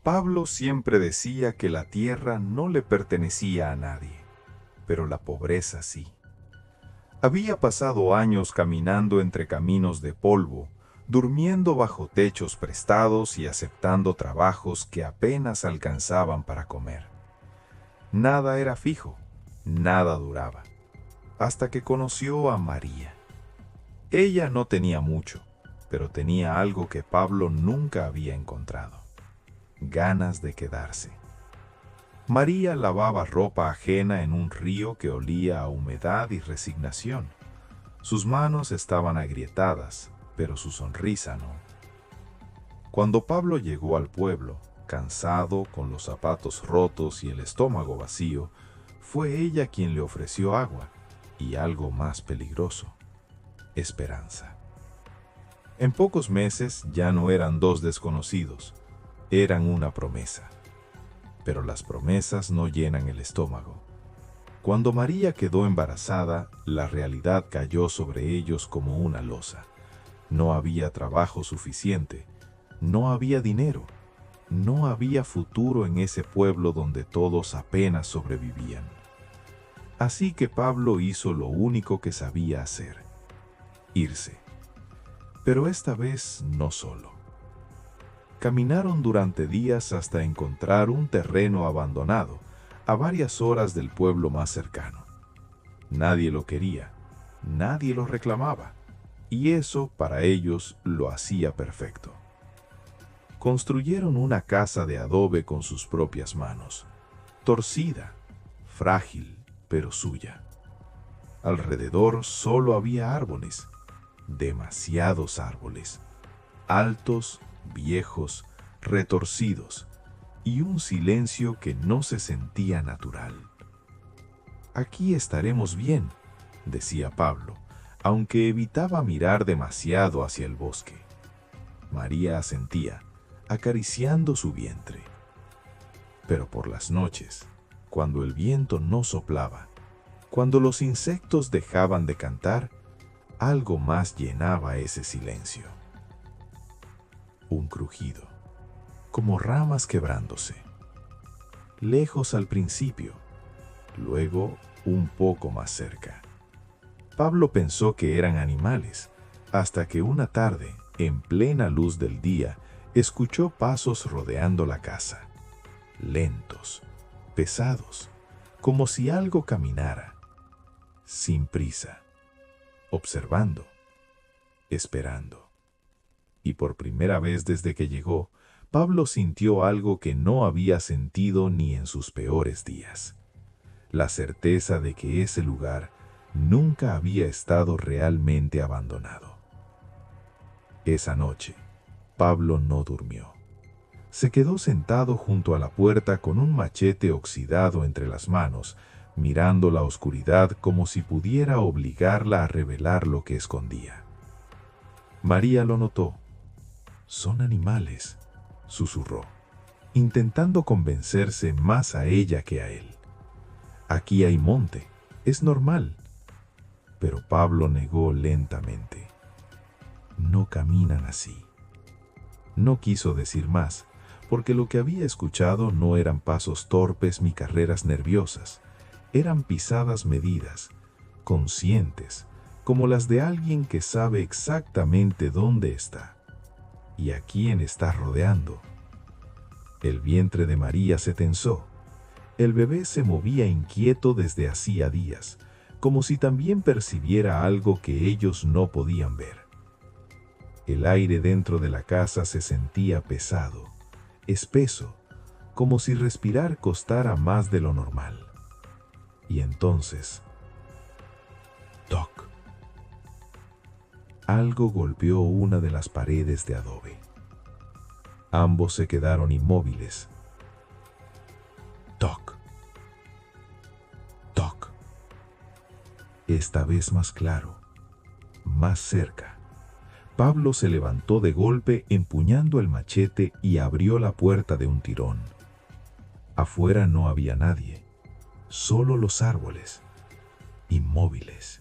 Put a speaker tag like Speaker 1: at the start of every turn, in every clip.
Speaker 1: Pablo siempre decía que la tierra no le pertenecía a nadie, pero la pobreza sí. Había pasado años caminando entre caminos de polvo, durmiendo bajo techos prestados y aceptando trabajos que apenas alcanzaban para comer. Nada era fijo, nada duraba, hasta que conoció a María. Ella no tenía mucho, pero tenía algo que Pablo nunca había encontrado: ganas de quedarse. María lavaba ropa ajena en un río que olía a humedad y resignación. Sus manos estaban agrietadas, pero su sonrisa no. Cuando Pablo llegó al pueblo, cansado, con los zapatos rotos y el estómago vacío, fue ella quien le ofreció agua y algo más peligroso: esperanza. En pocos meses ya no eran dos desconocidos, eran una promesa. Pero las promesas no llenan el estómago. Cuando María quedó embarazada, la realidad cayó sobre ellos como una losa. No había trabajo suficiente, no había dinero, no había futuro en ese pueblo donde todos apenas sobrevivían. Así que Pablo hizo lo único que sabía hacer: irse. Pero esta vez no solo. Caminaron durante días hasta encontrar un terreno abandonado, a varias horas del pueblo más cercano. Nadie lo quería, nadie lo reclamaba, y eso para ellos lo hacía perfecto. Construyeron una casa de adobe con sus propias manos, torcida, frágil, pero suya. Alrededor solo había árboles, demasiados árboles, altos, viejos, retorcidos, y un silencio que no se sentía natural. Aquí estaremos bien, decía Pablo, aunque evitaba mirar demasiado hacia el bosque. María asentía, acariciando su vientre. Pero por las noches, cuando el viento no soplaba, cuando los insectos dejaban de cantar, algo más llenaba ese silencio. Un crujido, como ramas quebrándose. Lejos al principio, luego un poco más cerca. Pablo pensó que eran animales, hasta que una tarde, en plena luz del día, escuchó pasos rodeando la casa. Lentos, pesados, como si algo caminara, sin prisa, observando, esperando. Y por primera vez desde que llegó, Pablo sintió algo que no había sentido ni en sus peores días: la certeza de que ese lugar nunca había estado realmente abandonado. Esa noche, Pablo no durmió. Se quedó sentado junto a la puerta con un machete oxidado entre las manos, mirando la oscuridad como si pudiera obligarla a revelar lo que escondía. María lo notó. «Son animales», susurró, intentando convencerse más a ella que a él. «Aquí hay monte, es normal». Pero Pablo negó lentamente. «No caminan así». No quiso decir más, porque lo que había escuchado no eran pasos torpes ni carreras nerviosas, eran pisadas medidas, conscientes, como las de alguien que sabe exactamente dónde está y a quién está rodeando. El vientre de María se tensó. El bebé se movía inquieto desde hacía días, como si también percibiera algo que ellos no podían ver. El aire dentro de la casa se sentía pesado, espeso, como si respirar costara más de lo normal. Y entonces, ¡toc! Algo golpeó una de las paredes de adobe. Ambos se quedaron inmóviles. ¡Toc! ¡Toc! Esta vez más claro, más cerca. Pablo se levantó de golpe empuñando el machete y abrió la puerta de un tirón. Afuera no había nadie, solo los árboles, inmóviles,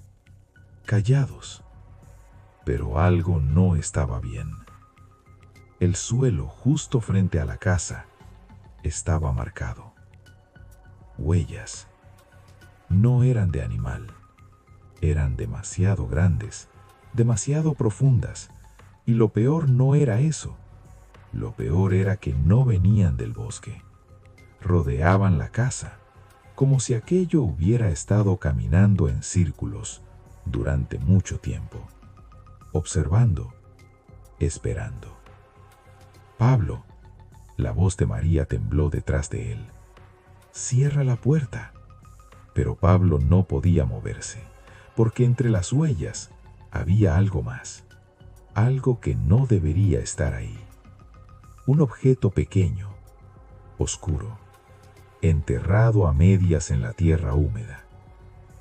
Speaker 1: callados. Pero algo no estaba bien. El suelo justo frente a la casa
Speaker 2: estaba marcado. Huellas. No eran de animal. Eran demasiado grandes, demasiado profundas. Y lo peor no era eso. Lo peor era que no venían del bosque. Rodeaban la casa, como si aquello hubiera estado caminando en círculos durante mucho tiempo, observando, esperando. Pablo, la voz de María tembló detrás de él. Cierra la puerta. Pero Pablo no podía moverse, porque entre las huellas había algo más, algo que no debería estar ahí. Un objeto pequeño, oscuro, enterrado a medias en la tierra húmeda,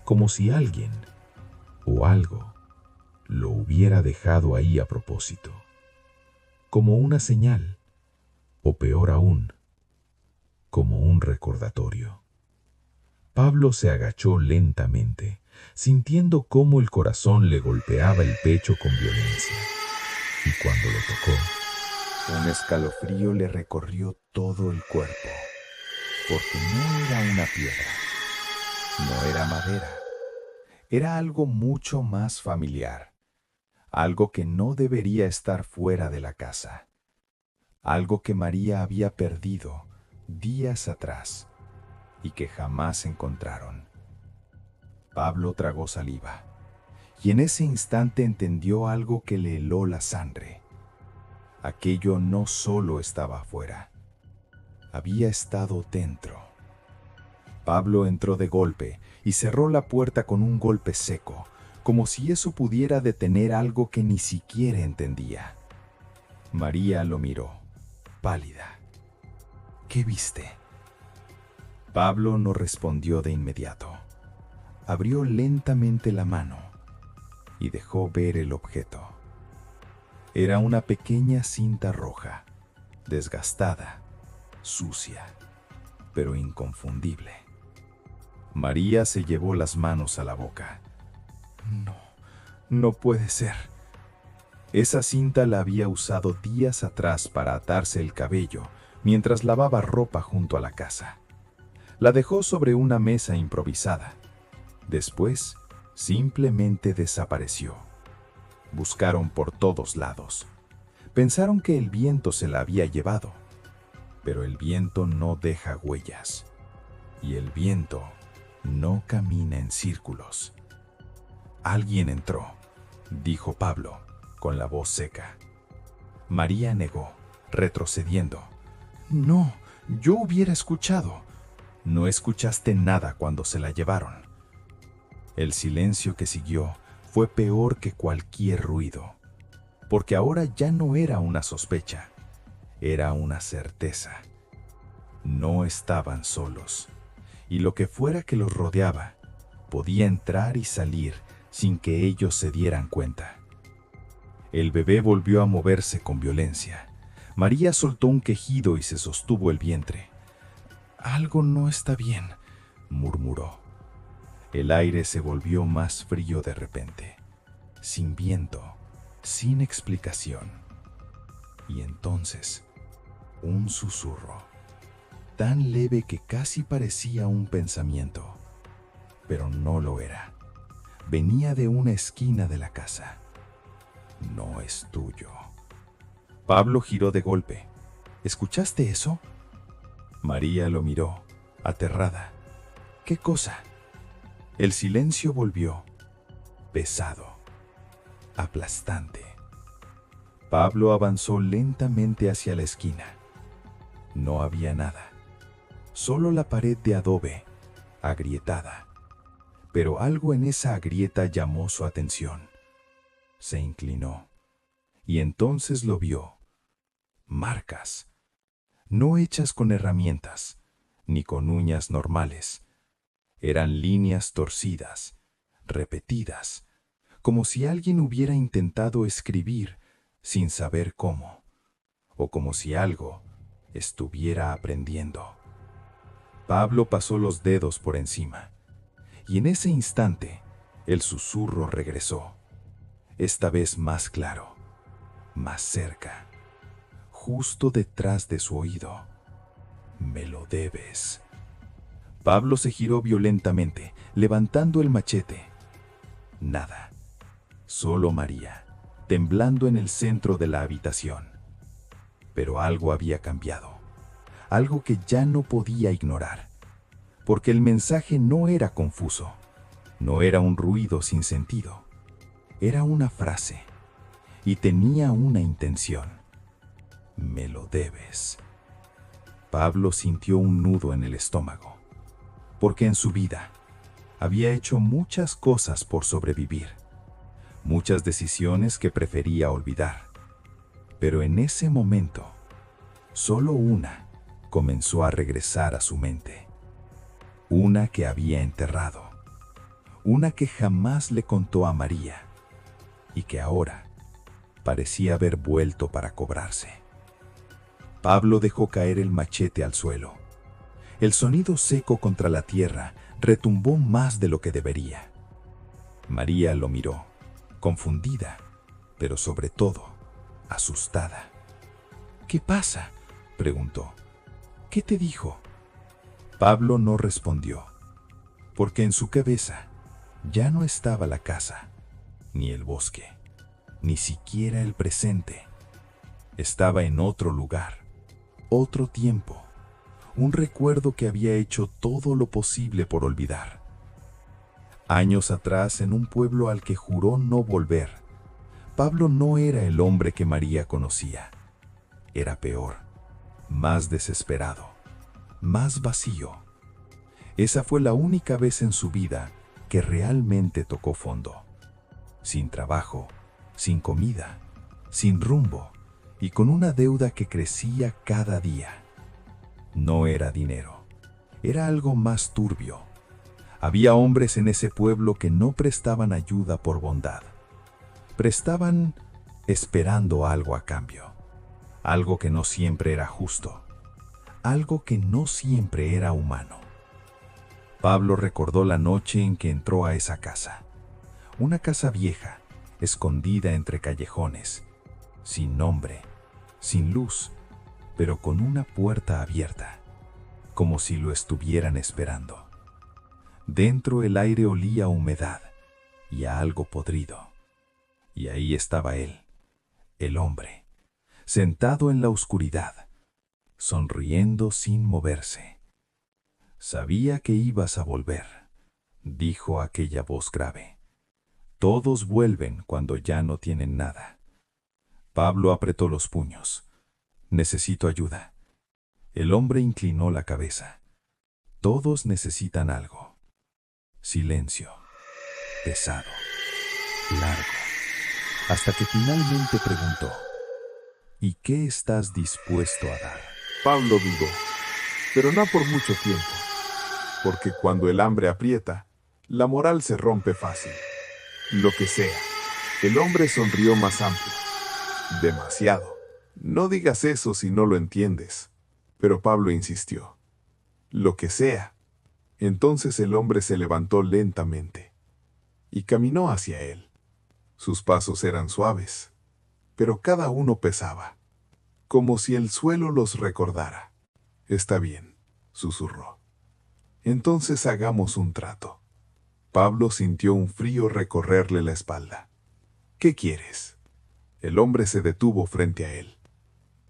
Speaker 2: como si alguien o algo lo hubiera dejado ahí a propósito, como una señal, o peor aún, como un recordatorio. Pablo se agachó lentamente, sintiendo cómo el corazón le golpeaba el pecho con violencia, y cuando lo tocó,
Speaker 1: Un escalofrío le recorrió todo el cuerpo, porque no era una piedra, no era madera, era algo mucho más familiar, algo que no debería estar fuera de la casa, algo que María había perdido días atrás y que jamás encontraron. Pablo tragó saliva, y en ese instante entendió algo que le heló la sangre. Aquello no solo estaba afuera, había estado dentro. Pablo entró de golpe y cerró la puerta con un golpe seco, como si eso pudiera detener algo que ni siquiera entendía. María lo miró, pálida. ¿Qué viste? Pablo no respondió de inmediato. Abrió lentamente la mano y dejó ver el objeto. Era una pequeña cinta roja, desgastada, sucia, pero inconfundible. María se llevó las manos a la boca. No, no puede ser. Esa cinta la había usado días atrás para atarse el cabello mientras lavaba ropa junto a la casa. La dejó sobre una mesa improvisada. Después, simplemente desapareció. Buscaron por todos lados. Pensaron que el viento se la había llevado. Pero el viento no deja huellas. Y el viento no camina en círculos. Alguien entró, dijo Pablo, con la voz seca. María negó, retrocediendo. No, yo hubiera escuchado. No escuchaste nada cuando se la llevaron. El silencio que siguió fue peor que cualquier ruido, porque ahora ya no era una sospecha, era una certeza. No estaban solos, y lo que fuera que los rodeaba podía entrar y salir sin que ellos se dieran cuenta. El bebé volvió a moverse con violencia. María soltó un quejido y se sostuvo el vientre. Algo no está bien, murmuró. El aire se volvió más frío de repente, sin viento, sin explicación. Y entonces, un susurro, tan leve que casi parecía un pensamiento, pero no lo era. Venía de una esquina de la casa. No es tuyo. Pablo giró de golpe. ¿Escuchaste eso? María lo miró, aterrada. ¿Qué cosa? El silencio volvió, pesado, aplastante. Pablo avanzó lentamente hacia la esquina. No había nada, solo la pared de adobe, agrietada. Pero algo en esa grieta llamó su atención. Se inclinó, y entonces lo vio. Marcas, no hechas con herramientas, ni con uñas normales. Eran líneas torcidas, repetidas, como si alguien hubiera intentado escribir sin saber cómo, o como si algo estuviera aprendiendo. Pablo pasó los dedos por encima, y en ese instante el susurro regresó, esta vez más claro, más cerca, justo detrás de su oído.
Speaker 2: Me lo debes. Pablo se giró violentamente, levantando el machete. Nada. Solo María, temblando en el centro de la habitación. Pero algo había cambiado. Algo que ya no podía ignorar. Porque el mensaje no era confuso. No era un ruido sin sentido. Era una frase. Y tenía una intención. Me lo debes. Pablo sintió un nudo en el estómago. Porque en su vida había hecho muchas cosas por sobrevivir. Muchas decisiones que prefería olvidar. Pero en ese momento, solo una comenzó a regresar a su mente. Una que había enterrado. Una que jamás le contó a María. Y que ahora parecía haber vuelto para cobrarse. Pablo dejó caer el machete al suelo. El sonido seco contra la tierra retumbó más de lo que debería. María lo miró, confundida, pero sobre todo, asustada. ¿Qué pasa?, preguntó. ¿Qué te dijo? Pablo no respondió, porque en su cabeza ya no estaba la casa, ni el bosque, ni siquiera el presente. Estaba en otro lugar, otro tiempo, un recuerdo que había hecho todo lo posible por olvidar. Años atrás, en un pueblo al que juró no volver, Pablo no era el hombre que María conocía. Era peor, más desesperado, más vacío. Esa fue la única vez en su vida que realmente tocó fondo. Sin trabajo, sin comida, sin rumbo y con una deuda que crecía cada día. No era dinero, era algo más turbio. Había hombres en ese pueblo que no prestaban ayuda por bondad. Prestaban esperando algo a cambio. Algo que no siempre era justo. Algo que no siempre era humano. Pablo recordó la noche en que entró a esa casa. Una casa vieja, escondida entre callejones, sin nombre, sin luz, pero con una puerta abierta, como si lo estuvieran esperando. Dentro el aire olía a humedad y a algo podrido. Y ahí estaba él, el hombre, sentado en la oscuridad, sonriendo sin moverse. Sabía que ibas a volver, dijo aquella voz grave. Todos vuelven cuando ya no tienen nada. Pablo apretó los puños. Necesito ayuda. El hombre inclinó la cabeza. Todos necesitan algo. Silencio. Pesado. Largo. Hasta que finalmente preguntó: ¿y qué estás dispuesto a dar?
Speaker 1: Pablo dudó, pero no por mucho tiempo, porque cuando el hambre aprieta, la moral se rompe fácil. Lo que sea. El hombre sonrió más amplio. Demasiado. No digas eso si no lo entiendes. Pero Pablo insistió. Lo que sea. Entonces el hombre se levantó lentamente y caminó hacia él. Sus pasos eran suaves, pero cada uno pesaba, como si el suelo los recordara. Está bien, susurró. Entonces hagamos un trato. Pablo sintió un frío recorrerle la espalda. ¿Qué quieres? El hombre se detuvo frente a él.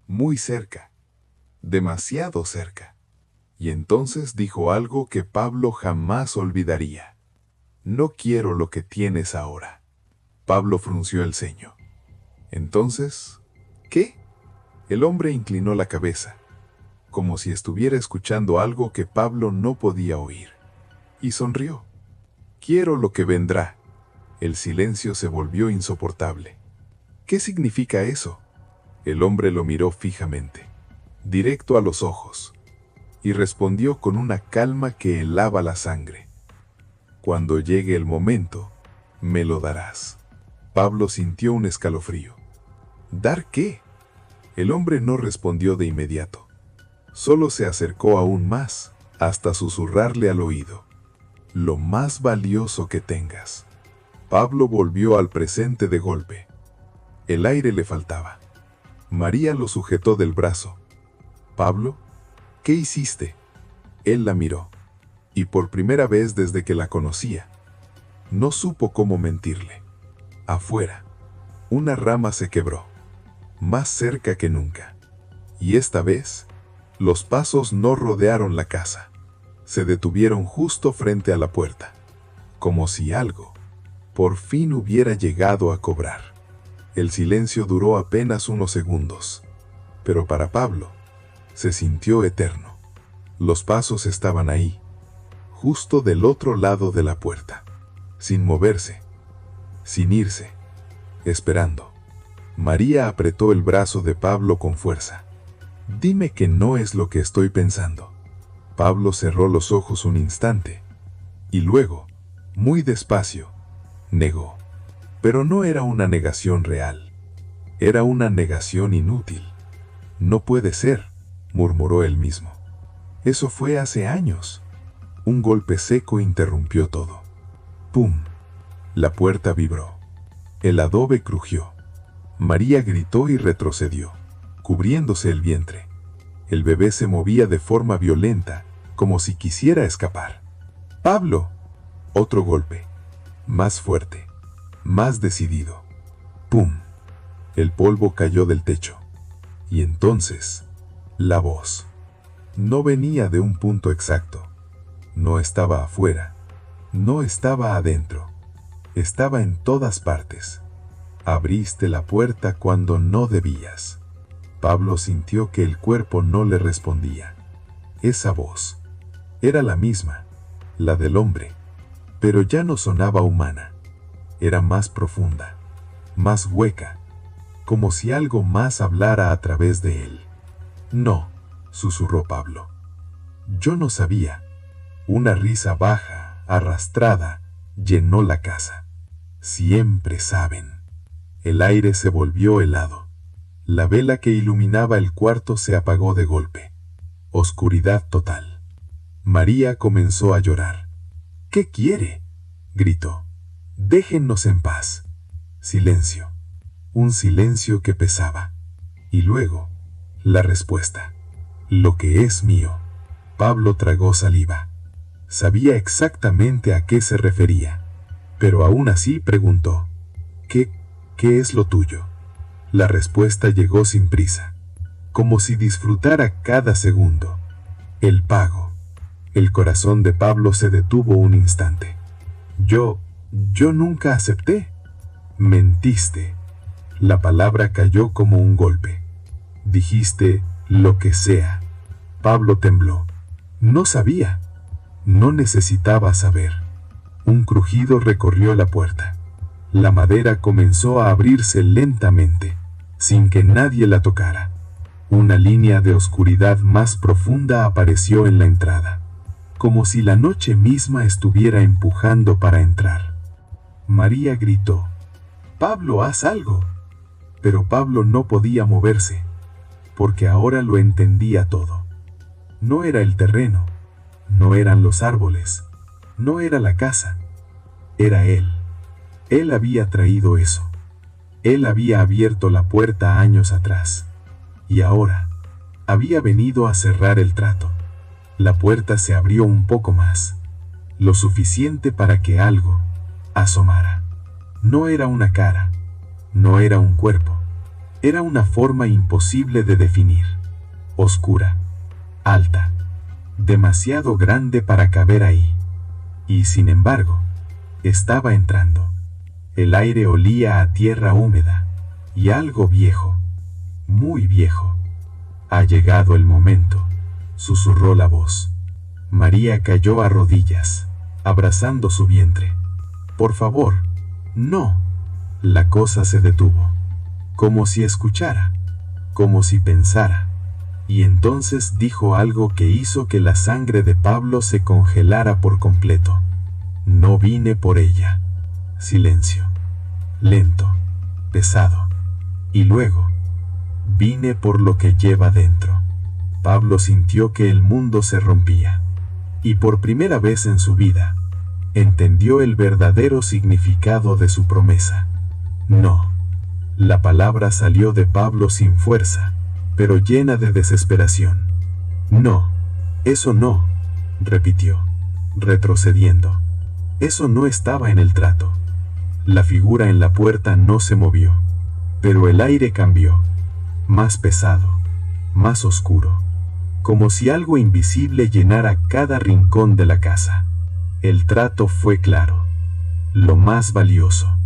Speaker 1: Muy cerca. Demasiado cerca. Y entonces dijo algo que Pablo jamás olvidaría. No quiero lo que tienes ahora. Pablo frunció el ceño. Entonces, ¿qué? El hombre inclinó la cabeza, como si estuviera escuchando algo que Pablo no podía oír, y sonrió. Quiero lo que vendrá. El silencio se volvió insoportable. ¿Qué significa eso? El hombre lo miró fijamente, directo a los ojos, y respondió con una calma que helaba la sangre. Cuando llegue el momento, me lo darás. Pablo sintió un escalofrío. ¿Dar qué? El hombre no respondió de inmediato. Solo se acercó aún más, hasta susurrarle al oído: lo más valioso que tengas. Pablo volvió al presente de golpe. El aire le faltaba. María lo sujetó del brazo. Pablo,
Speaker 3: ¿Qué hiciste? Él la miró, y por primera vez desde que la conocía, no supo cómo mentirle. Afuera, una rama se quebró, más cerca que nunca. Y esta vez, los pasos no rodearon la casa. Se detuvieron justo frente a la puerta, como si algo, por fin hubiera llegado a cobrar. El silencio duró apenas unos segundos, pero para Pablo, se sintió eterno. Los pasos estaban ahí, justo del otro lado de la puerta, sin moverse, sin irse, esperando. María apretó el brazo de Pablo con fuerza. Dime que no es lo que estoy pensando. Pablo cerró los ojos un instante, y luego, muy despacio, negó. Pero no era una negación real. Era una negación inútil. No puede ser, murmuró él mismo. Eso fue hace años. Un golpe seco interrumpió todo. ¡Pum! La puerta vibró. El adobe crujió. María gritó y retrocedió, cubriéndose el vientre. El bebé se movía de forma violenta, como si quisiera escapar. ¡Pablo! Otro golpe. Más fuerte. Más decidido. ¡Pum! El polvo cayó del techo. Y entonces, la voz. No venía de un punto exacto. No estaba afuera. No estaba adentro. Estaba en todas partes. Abriste la puerta cuando no debías. Pablo sintió que el cuerpo no le respondía. Esa voz era la misma, la del hombre, pero ya no sonaba humana. Era más profunda, más hueca, como si algo más hablara a través de él. No, susurró Pablo. Yo no sabía. Una risa baja, arrastrada, llenó la casa. Siempre saben. El aire se volvió helado. La vela que iluminaba el cuarto se apagó de golpe. Oscuridad total. María comenzó a llorar. ¿Qué quiere?, gritó. Déjennos en paz. Silencio. Un silencio que pesaba. Y luego, la respuesta. Lo que es mío. Pablo tragó saliva. Sabía exactamente a qué se refería, pero aún así preguntó. ¿Qué es lo tuyo? La respuesta llegó sin prisa, como si disfrutara cada segundo. El pago. El corazón de Pablo se detuvo un instante. Yo nunca acepté. Mentiste. La palabra cayó como un golpe. Dijiste lo que sea. Pablo tembló. No sabía. No necesitaba saber. Un crujido recorrió la puerta. La madera comenzó a abrirse lentamente, sin que nadie la tocara. Una línea de oscuridad más profunda apareció en la entrada, como si la noche misma estuviera empujando para entrar. María gritó. «Pablo, haz algo». Pero Pablo no podía moverse, porque ahora lo entendía todo. No era el terreno, no eran los árboles, no era la casa, era él. Él había traído eso. Él había abierto la puerta años atrás. Y ahora, había venido a cerrar el trato. La puerta se abrió un poco más, lo suficiente para que algo asomara. No era una cara, no era un cuerpo, era una forma imposible de definir. Oscura, alta, demasiado grande para caber ahí. Y sin embargo, estaba entrando. El aire olía a tierra húmeda y algo viejo, muy viejo. Ha llegado el momento, susurró la voz. María cayó a rodillas, abrazando su vientre. Por favor, no. La cosa se detuvo, como si escuchara, como si pensara. Y entonces dijo algo que hizo que la sangre de Pablo se congelara por completo. No vine por ella. Silencio. Lento, pesado. Y luego, vine por lo que lleva dentro. Pablo sintió que el mundo se rompía. Y por primera vez en su vida, entendió el verdadero significado de su promesa. No. La palabra salió de Pablo sin fuerza, pero llena de desesperación. No, eso no, repitió, retrocediendo. Eso no estaba en el trato. La figura en la puerta no se movió, pero el aire cambió, más pesado, más oscuro, como si algo invisible llenara cada rincón de la casa. El trato fue claro, lo más valioso.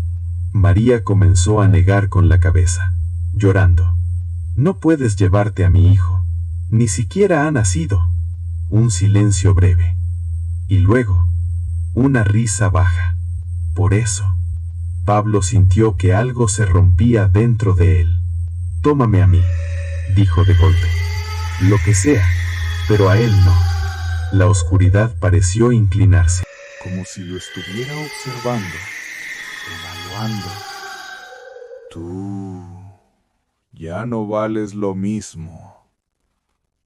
Speaker 3: María comenzó a negar con la cabeza, llorando. No puedes llevarte a mi hijo, ni siquiera ha nacido. Un silencio breve, y luego, una risa baja. Por eso, Pablo sintió que algo se rompía dentro de él. Tómame a mí, dijo de golpe. Lo que sea, pero a él no. La oscuridad pareció inclinarse,
Speaker 1: como si lo estuviera observando, evaluando. Tú ya no vales lo mismo.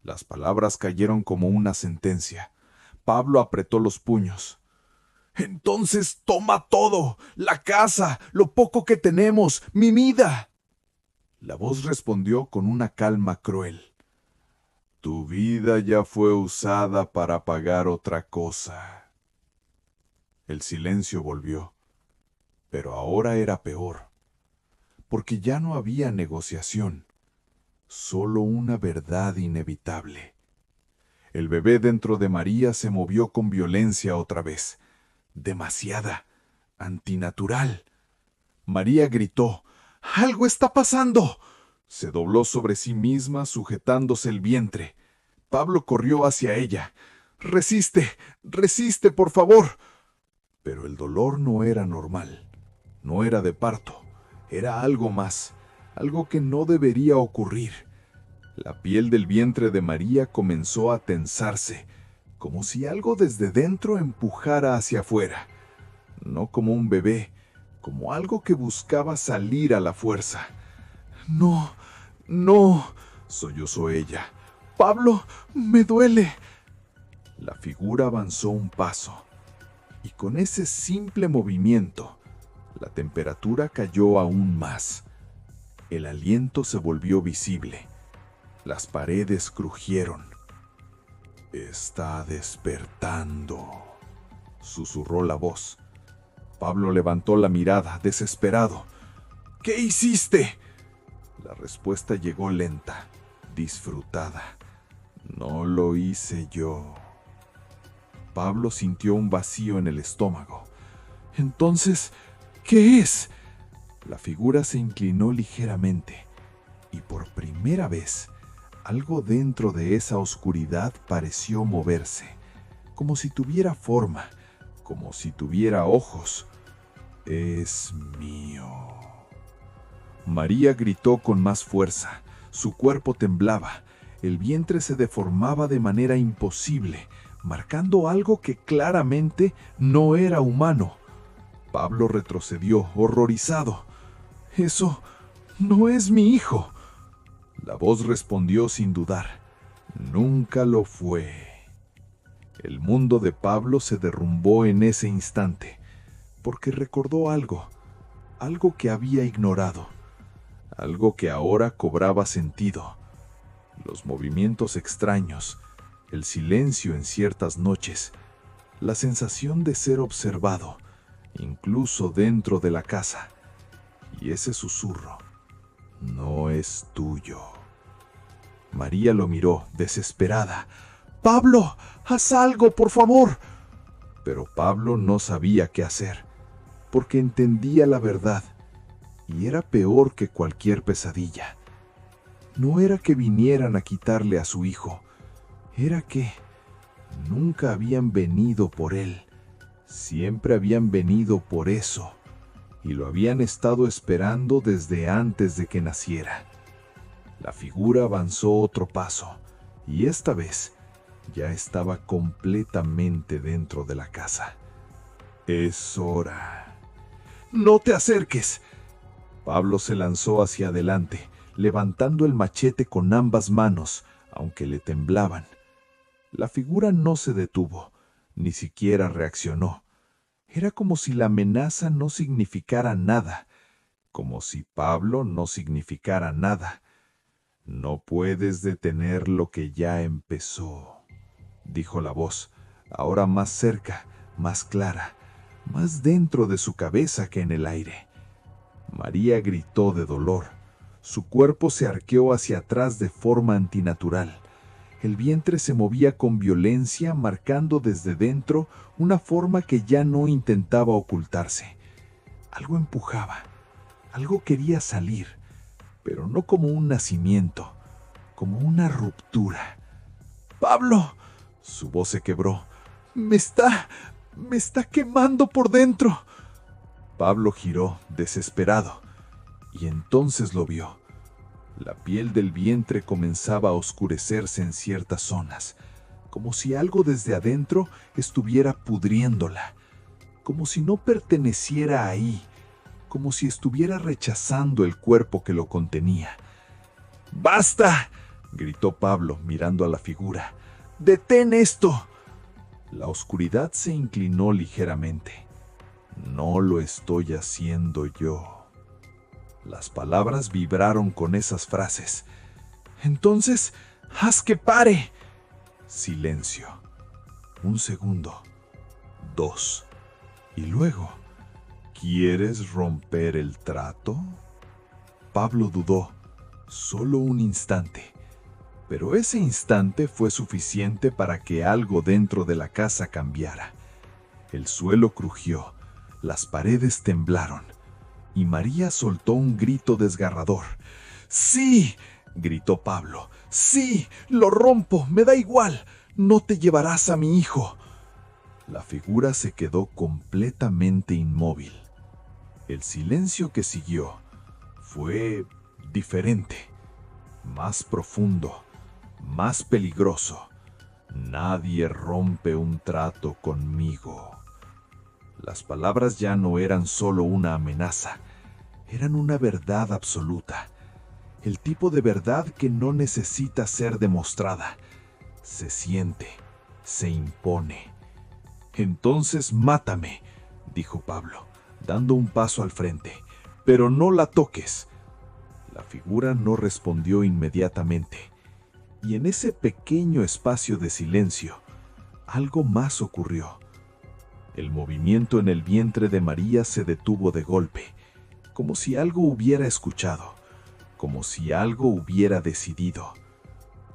Speaker 1: Las palabras cayeron como una sentencia. Pablo apretó los puños. Entonces toma todo, la casa, lo poco que tenemos, mi vida. La voz respondió con una calma cruel. Tu vida ya fue usada para pagar otra cosa. El silencio volvió, pero ahora era peor, porque ya no había negociación, solo una verdad inevitable. El bebé dentro de María se movió con violencia otra vez, demasiada, antinatural. María gritó, ¡algo está pasando! Se dobló sobre sí misma, sujetándose el vientre. Pablo corrió hacia ella. ¡Resiste! ¡Resiste, por favor! Pero el dolor no era normal. No era de parto. Era algo más. Algo que no debería ocurrir. La piel del vientre de María comenzó a tensarse, como si algo desde dentro empujara hacia afuera. No como un bebé, como algo que buscaba salir a la fuerza. No, no, sollozó ella. Pablo, me duele. La figura avanzó un paso, y con ese simple movimiento, la temperatura cayó aún más. El aliento se volvió visible. Las paredes crujieron. Está despertando, susurró la voz. Pablo levantó la mirada, desesperado. ¿Qué hiciste? La respuesta llegó lenta, disfrutada. No lo hice yo. Pablo sintió un vacío en el estómago. Entonces, ¿qué es? La figura se inclinó ligeramente, y por primera vez, algo dentro de esa oscuridad pareció moverse, como si tuviera forma, como si tuviera ojos. Es mío. María gritó con más fuerza. Su cuerpo temblaba. El vientre se deformaba de manera imposible, marcando algo que claramente no era humano. Pablo retrocedió, horrorizado. Eso no es mi hijo. La voz respondió sin dudar. Nunca lo fue. El mundo de Pablo se derrumbó en ese instante, porque recordó algo que había ignorado, algo que ahora cobraba sentido. Los movimientos extraños, el silencio en ciertas noches, la sensación de ser observado, incluso dentro de la casa, y ese susurro, no es tuyo. María lo miró, desesperada. ¡Pablo, haz algo, por favor! Pero Pablo no sabía qué hacer, porque entendía la verdad, y era peor que cualquier pesadilla. No era que vinieran a quitarle a su hijo, era que nunca habían venido por él, siempre habían venido por eso, y lo habían estado esperando desde antes de que naciera. La figura avanzó otro paso, y esta vez ya estaba completamente dentro de la casa. Es hora. ¡No te acerques! Pablo se lanzó hacia adelante, levantando el machete con ambas manos, aunque le temblaban. La figura no se detuvo, ni siquiera reaccionó. Era como si la amenaza no significara nada, como si Pablo no significara nada. No puedes detener lo que ya empezó, dijo la voz, ahora más cerca, más clara, más dentro de su cabeza que en el aire. María gritó de dolor. Su cuerpo se arqueó hacia atrás de forma antinatural. El vientre se movía con violencia, marcando desde dentro una forma que ya no intentaba ocultarse. Algo empujaba, algo quería salir, pero no como un nacimiento, como una ruptura. ¡Pablo! Su voz se quebró. ¡Me está quemando por dentro! Pablo giró, desesperado, y entonces lo vio. La piel del vientre comenzaba a oscurecerse en ciertas zonas, como si algo desde adentro estuviera pudriéndola, como si no perteneciera ahí, como si estuviera rechazando el cuerpo que lo contenía. ¡Basta!, gritó Pablo, mirando a la figura. ¡Detén esto! La oscuridad se inclinó ligeramente. No lo estoy haciendo yo. Las palabras vibraron con esas frases. Entonces, haz que pare. Silencio. Un segundo. 2. Y luego, ¿quieres romper el trato? Pablo dudó, solo un instante. Pero ese instante fue suficiente para que algo dentro de la casa cambiara. El suelo crujió, las paredes temblaron, y María soltó un grito desgarrador. ¡Sí!, gritó Pablo. ¡Sí! ¡Lo rompo! ¡Me da igual! ¡No te llevarás a mi hijo! La figura se quedó completamente inmóvil. El silencio que siguió fue diferente, más profundo, más peligroso. Nadie rompe un trato conmigo. Las palabras ya no eran solo una amenaza, eran una verdad absoluta. El tipo de verdad que no necesita ser demostrada. Se siente, se impone. Entonces mátame, dijo Pablo, dando un paso al frente. Pero no la toques. La figura no respondió inmediatamente. Y en ese pequeño espacio de silencio, algo más ocurrió. El movimiento en el vientre de María se detuvo de golpe, como si algo hubiera escuchado, como si algo hubiera decidido.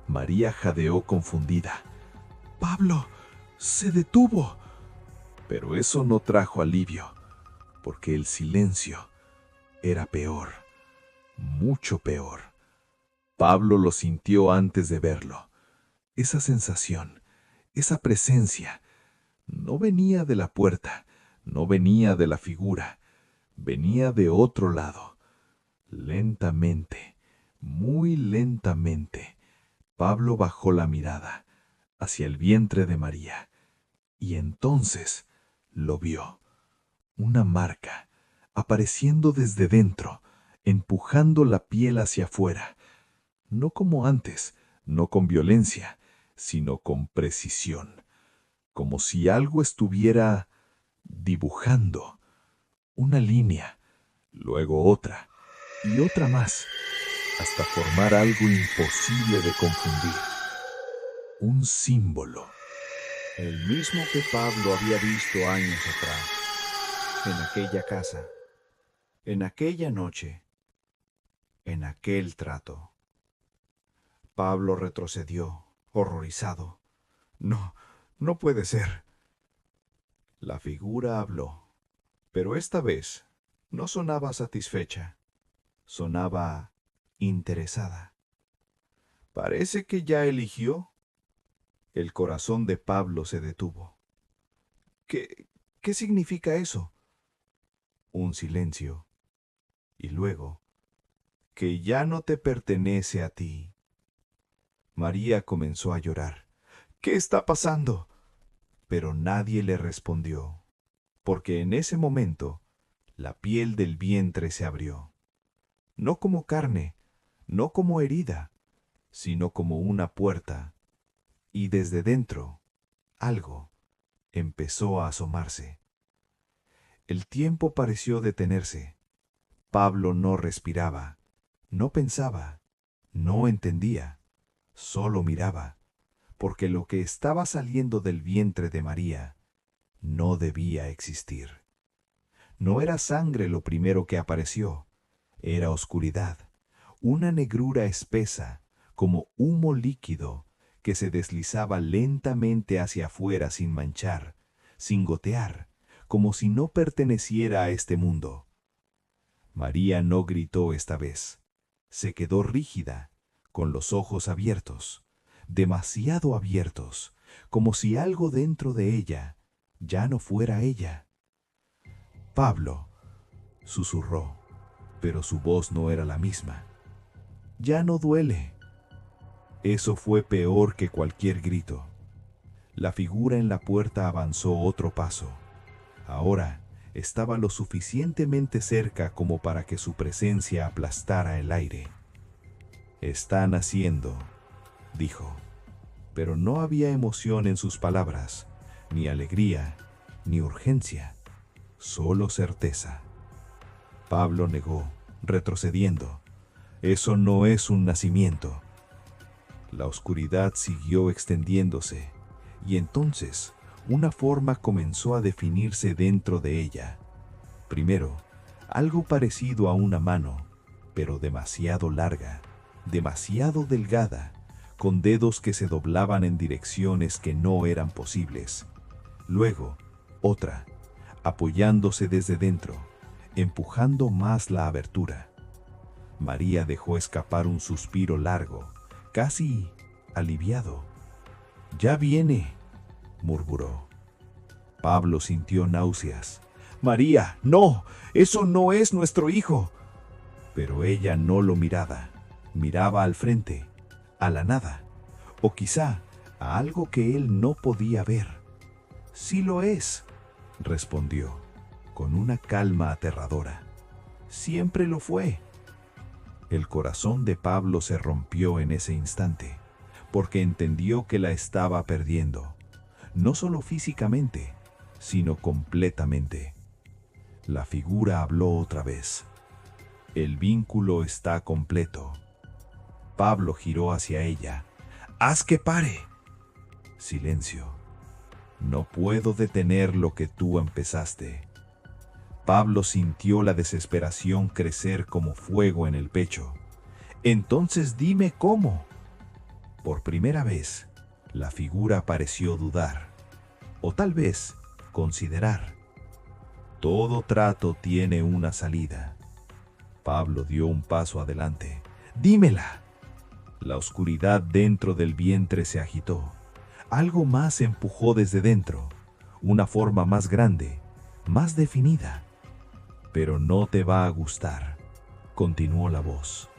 Speaker 1: María jadeó confundida. ¡Pablo! ¡Se detuvo! Pero eso no trajo alivio, porque el silencio era peor, mucho peor. Pablo lo sintió antes de verlo. Esa sensación, esa presencia, no venía de la puerta, no venía de la figura, venía de otro lado. Lentamente, muy lentamente, Pablo bajó la mirada hacia el vientre de María, y entonces lo vio. Una marca, apareciendo desde dentro, empujando la piel hacia afuera. No como antes, no con violencia, sino con precisión. Como si algo estuviera dibujando. Una línea, luego otra, y otra más, hasta formar algo imposible de confundir. Un símbolo.
Speaker 4: El mismo que Pablo había visto años atrás, en aquella casa, en aquella noche, en aquel trato. Pablo retrocedió, horrorizado. No, no puede ser. La figura habló, pero esta vez no sonaba satisfecha, sonaba interesada. Parece que ya eligió. El corazón de Pablo se detuvo. ¿Qué significa eso? Un silencio. Y luego, que ya no te pertenece a ti. María comenzó a llorar. ¿Qué está pasando? Pero nadie le respondió, porque en ese momento la piel del vientre se abrió. No como carne, no como herida, sino como una puerta. Y desde dentro, algo empezó a asomarse. El tiempo pareció detenerse. Pablo no respiraba, no pensaba, No entendía, solo miraba, porque lo que estaba saliendo del vientre de María no debía existir. No era sangre lo primero que apareció, era oscuridad, una negrura espesa, como humo líquido, que se deslizaba lentamente hacia afuera sin manchar, sin gotear, como si no perteneciera a este mundo. María no gritó esta vez. Se quedó rígida, con los ojos abiertos, demasiado abiertos, como si algo dentro de ella ya no fuera ella. «Pablo», susurró, pero su voz no era la misma. «Ya no duele». Eso fue peor que cualquier grito. La figura en la puerta avanzó otro paso. Ahora estaba lo suficientemente cerca como para que su presencia aplastara el aire. «Está naciendo», dijo, pero no había emoción en sus palabras, ni alegría, ni urgencia, solo certeza. Pablo negó, retrocediendo. «Eso no es un nacimiento». La oscuridad siguió extendiéndose, y entonces una forma comenzó a definirse dentro de ella. Primero, algo parecido a una mano, pero demasiado larga, demasiado delgada, con dedos que se doblaban en direcciones que no eran posibles. Luego, otra, apoyándose desde dentro, empujando más la abertura. María dejó escapar un suspiro largo, casi aliviado. «Ya viene», murmuró. Pablo sintió náuseas. «María, no, eso no es nuestro hijo». Pero ella no lo miraba. Miraba al frente, a la nada, o quizá a algo que él no podía ver. «Sí lo es», respondió, con una calma aterradora. «Siempre lo fue». El corazón de Pablo se rompió en ese instante, porque entendió que la estaba perdiendo, no solo físicamente, sino completamente. La figura habló otra vez. «El vínculo está completo». Pablo giró hacia ella. «¡Haz que pare!». Silencio. «No puedo detener lo que tú empezaste». Pablo sintió la desesperación crecer como fuego en el pecho. «Entonces dime cómo». Por primera vez, la figura pareció dudar, o tal vez considerar. «Todo trato tiene una salida». Pablo dio un paso adelante. «Dímela». La oscuridad dentro del vientre se agitó. Algo más empujó desde dentro, una forma más grande, más definida. «Pero no te va a gustar», continuó la voz.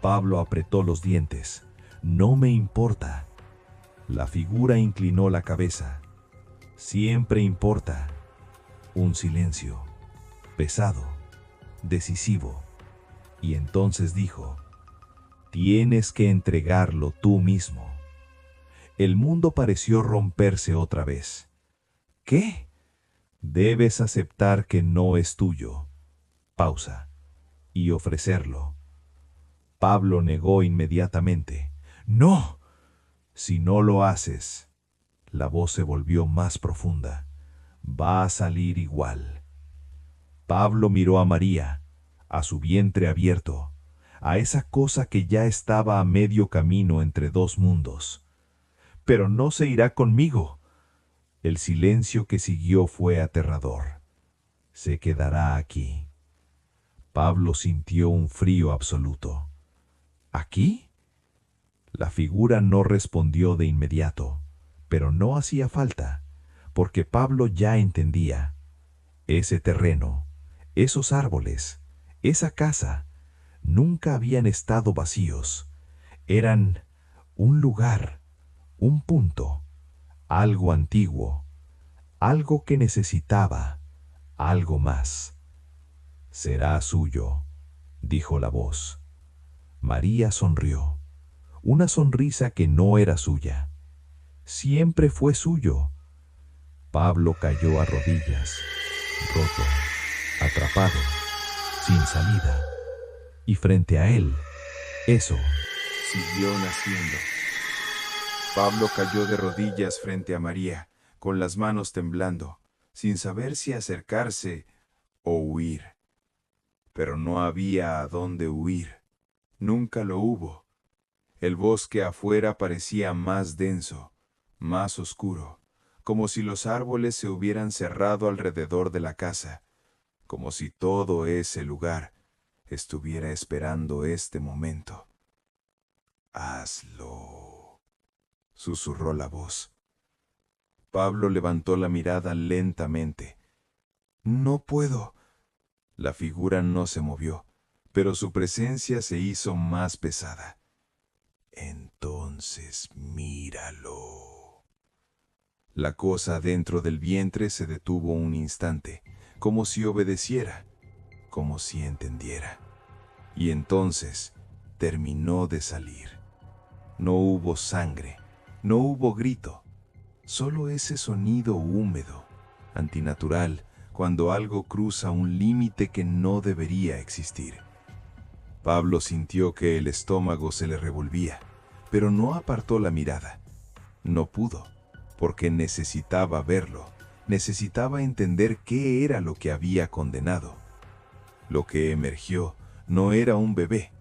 Speaker 4: Pablo apretó los dientes. «No me importa». La figura inclinó la cabeza. «Siempre importa». Un silencio, pesado, decisivo. Y entonces dijo: «Tienes que entregarlo tú mismo». El mundo pareció romperse otra vez. «¿Qué?». «Debes aceptar que no es tuyo». Pausa. «Y ofrecerlo». Pablo negó inmediatamente. «No». «Si no lo haces», la voz se volvió más profunda, «va a salir igual». Pablo miró a María, a su vientre abierto, a esa cosa que ya estaba a medio camino entre dos mundos. «Pero no se irá conmigo». El silencio que siguió fue aterrador. «Se quedará aquí». Pablo sintió un frío absoluto. «¿Aquí?». La figura no respondió de inmediato, pero no hacía falta, porque Pablo ya entendía. Ese terreno, esos árboles, esa casa, nunca habían estado vacíos. Eran un lugar, un punto, algo antiguo, algo que necesitaba, algo más. «Será suyo», dijo la voz. María sonrió, una sonrisa que no era suya. Siempre fue suyo. Pablo cayó a rodillas, roto, atrapado, sin salida. Y frente a él, eso, siguió naciendo. Pablo cayó de rodillas frente a María, con las manos temblando, sin saber si acercarse o huir. Pero no había a dónde huir. Nunca lo hubo. El bosque afuera parecía más denso, más oscuro, como si los árboles se hubieran cerrado alrededor de la casa, como si todo ese lugar estuviera esperando este momento. «Hazlo», susurró la voz. Pablo levantó la mirada lentamente. «No puedo». La figura no se movió, pero su presencia se hizo más pesada. «Entonces míralo». La cosa dentro del vientre se detuvo un instante, como si obedeciera, como si entendiera. Y entonces terminó de salir. No hubo sangre, no hubo grito, solo ese sonido húmedo, antinatural, cuando algo cruza un límite que no debería existir. Pablo sintió que el estómago se le revolvía, pero no apartó la mirada. No pudo, porque necesitaba verlo, necesitaba entender qué era lo que había condenado. Lo que emergió no era un bebé,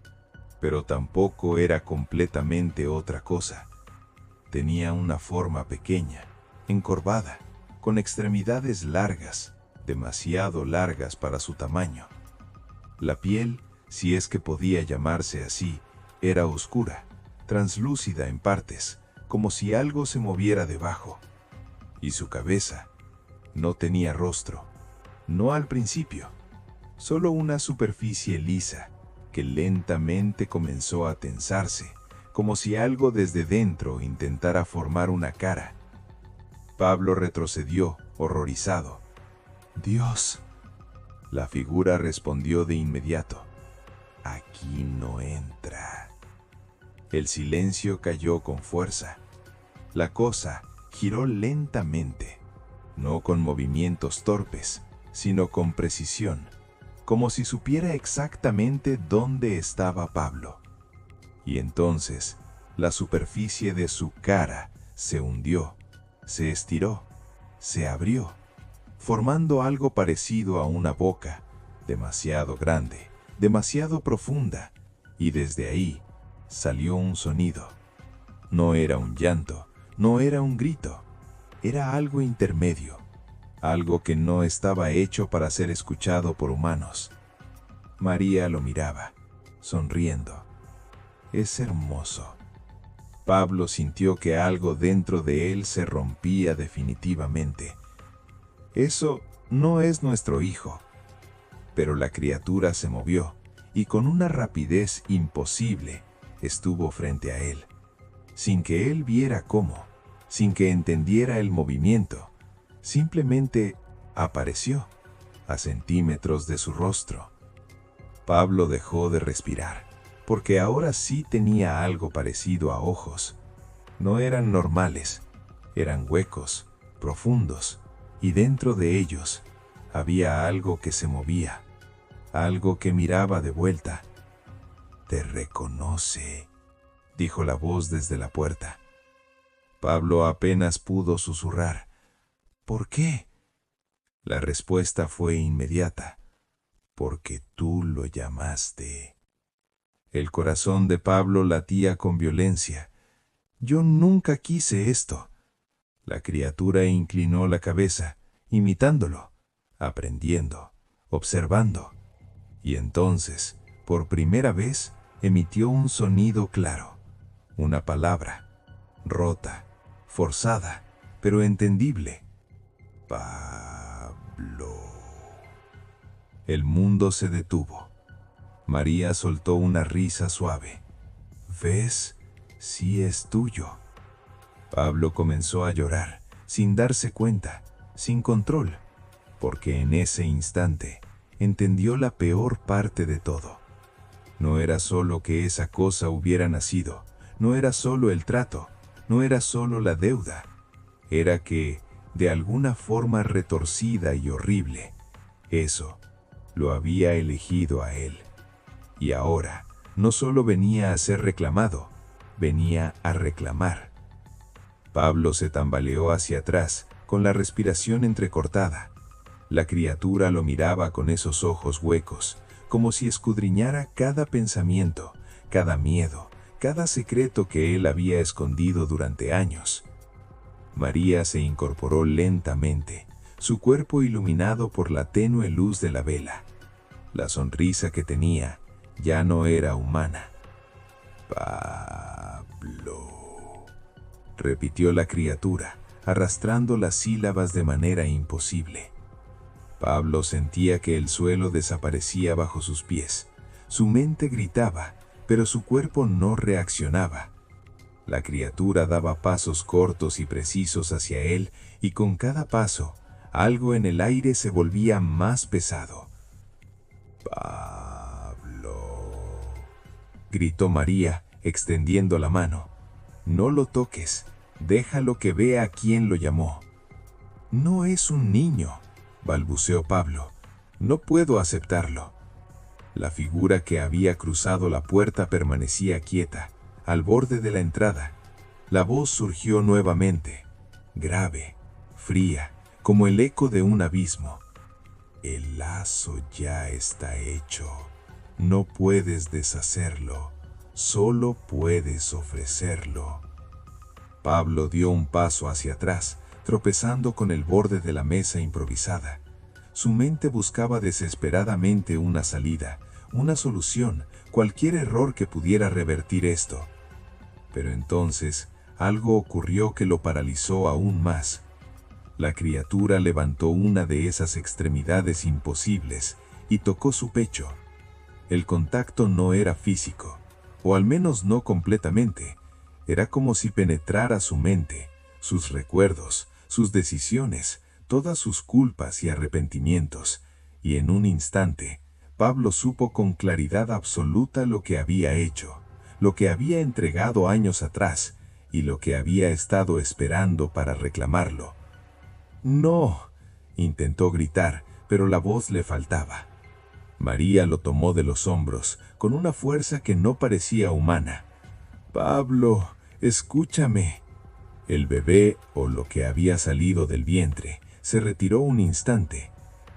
Speaker 4: pero tampoco era completamente otra cosa. Tenía una forma pequeña, encorvada, con extremidades largas, demasiado largas para su tamaño. La piel, si es que podía llamarse así, era oscura, translúcida en partes, como si algo se moviera debajo. Y su cabeza no tenía rostro, no al principio, solo una superficie lisa que lentamente comenzó a tensarse, como si algo desde dentro intentara formar una cara. Pablo retrocedió, horrorizado. «Dios». La figura respondió de inmediato. «Aquí no entra». El silencio cayó con fuerza. La cosa giró lentamente, no con movimientos torpes, sino con precisión, como si supiera exactamente dónde estaba Pablo. Y entonces, la superficie de su cara se hundió, se estiró, se abrió, formando algo parecido a una boca, demasiado grande, demasiado profunda, y desde ahí salió un sonido. No era un llanto, no era un grito, era algo intermedio, algo que no estaba hecho para ser escuchado por humanos. María lo miraba, sonriendo. «Es hermoso». Pablo sintió que algo dentro de él se rompía definitivamente. «Eso no es nuestro hijo». Pero la criatura se movió, y con una rapidez imposible estuvo frente a él, sin que él viera cómo, sin que entendiera el movimiento. Simplemente apareció, a centímetros de su rostro. Pablo dejó de respirar, porque ahora sí tenía algo parecido a ojos. No eran normales, eran huecos, profundos, y dentro de ellos había algo que se movía, algo que miraba de vuelta. «Te reconoce», dijo la voz desde la puerta. Pablo apenas pudo susurrar. «¿Por qué?» La respuesta fue inmediata. «Porque tú lo llamaste». El corazón de Pablo latía con violencia. «Yo nunca quise esto». La criatura inclinó la cabeza, imitándolo, aprendiendo, observando. Y entonces, por primera vez, emitió un sonido claro, una palabra, rota, forzada, pero entendible. «Pablo». El mundo se detuvo. María soltó una risa suave. «¿Ves? Sí es tuyo». Pablo comenzó a llorar, sin darse cuenta, sin control, porque en ese instante entendió la peor parte de todo. No era solo que esa cosa hubiera nacido, no era solo el trato, no era solo la deuda, era que, de alguna forma retorcida y horrible, eso lo había elegido a él. Y ahora no solo venía a ser reclamado,
Speaker 3: venía a reclamar. Pablo se tambaleó hacia atrás, con la respiración entrecortada. La criatura lo miraba con esos ojos huecos, como si escudriñara cada pensamiento, cada miedo, cada secreto que él había escondido durante años. María se incorporó lentamente, su cuerpo iluminado por la tenue luz de la vela. La sonrisa que tenía ya no era humana. «Pablo», repitió la criatura, arrastrando las sílabas de manera imposible. Pablo sentía que el suelo desaparecía bajo sus pies. Su mente gritaba, pero su cuerpo no reaccionaba. La criatura daba pasos cortos y precisos hacia él, y con cada paso, algo en el aire se volvía más pesado. «Pablo», gritó María, extendiendo la mano. «No lo toques, déjalo que vea a quién lo llamó». «No es un niño», balbuceó Pablo. «No puedo aceptarlo». La figura que había cruzado la puerta permanecía quieta, al borde de la entrada. La voz surgió nuevamente, grave, fría, como el eco de un abismo. «El lazo ya está hecho. No puedes deshacerlo, solo puedes ofrecerlo». Pablo dio un paso hacia atrás, tropezando con el borde de la mesa improvisada. Su mente buscaba desesperadamente una salida, una solución, cualquier error que pudiera revertir esto. Pero entonces, algo ocurrió que lo paralizó aún más. La criatura levantó una de esas extremidades imposibles y tocó su pecho. El contacto no era físico, o al menos no completamente. Era como si penetrara su mente, sus recuerdos, sus decisiones, todas sus culpas y arrepentimientos, y en un instante, Pablo supo con claridad absoluta lo que había hecho, lo que había entregado años atrás, y lo que había estado esperando para reclamarlo. «No», intentó gritar, pero la voz le faltaba. María lo tomó de los hombros, con una fuerza que no parecía humana. «Pablo, escúchame». El bebé, o lo que había salido del vientre, se retiró un instante.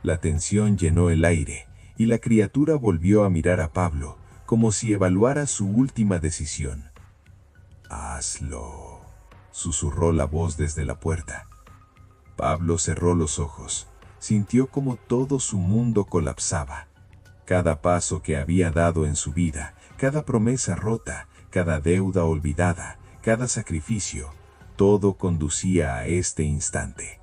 Speaker 3: La tensión llenó el aire, y la criatura volvió a mirar a Pablo, como si evaluara su última decisión. «Hazlo», susurró la voz desde la puerta. Pablo cerró los ojos. Sintió como todo su mundo colapsaba. Cada paso que había dado en su vida, cada promesa rota, cada deuda olvidada, cada sacrificio, todo conducía a este instante.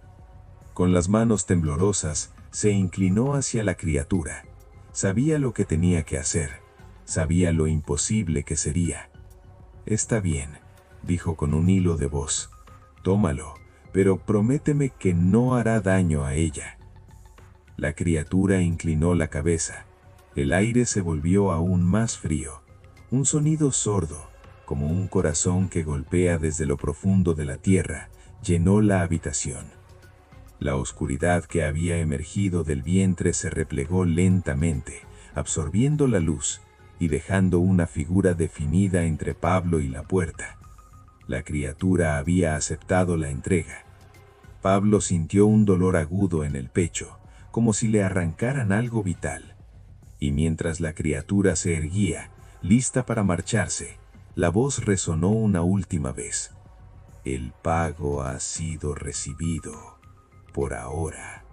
Speaker 3: Con las manos temblorosas, se inclinó hacia la criatura. Sabía lo que tenía que hacer. Sabía lo imposible que sería. «Está bien», dijo con un hilo de voz. «Tómalo, pero prométeme que no hará daño a ella». La criatura inclinó la cabeza. El aire se volvió aún más frío. Un sonido sordo, como un corazón que golpea desde lo profundo de la tierra, llenó la habitación. La oscuridad que había emergido del vientre se replegó lentamente, absorbiendo la luz y dejando una figura definida entre Pablo y la puerta. La criatura había aceptado la entrega. Pablo sintió un dolor agudo en el pecho, como si le arrancaran algo vital. Y mientras la criatura se erguía, lista para marcharse, la voz resonó una última vez. «El pago ha sido recibido, por ahora».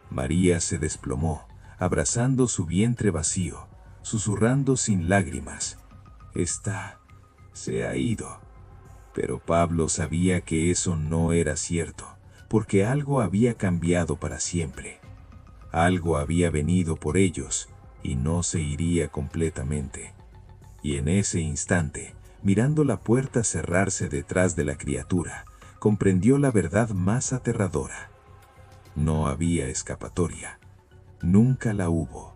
Speaker 3: María se desplomó, abrazando su vientre vacío, susurrando sin lágrimas. Se ha ido». Pero Pablo sabía que eso no era cierto, porque algo había cambiado para siempre. Algo había venido por ellos, y no se iría completamente. Y en ese instante, mirando la puerta cerrarse detrás de la criatura, comprendió la verdad más aterradora. No había escapatoria. Nunca la hubo.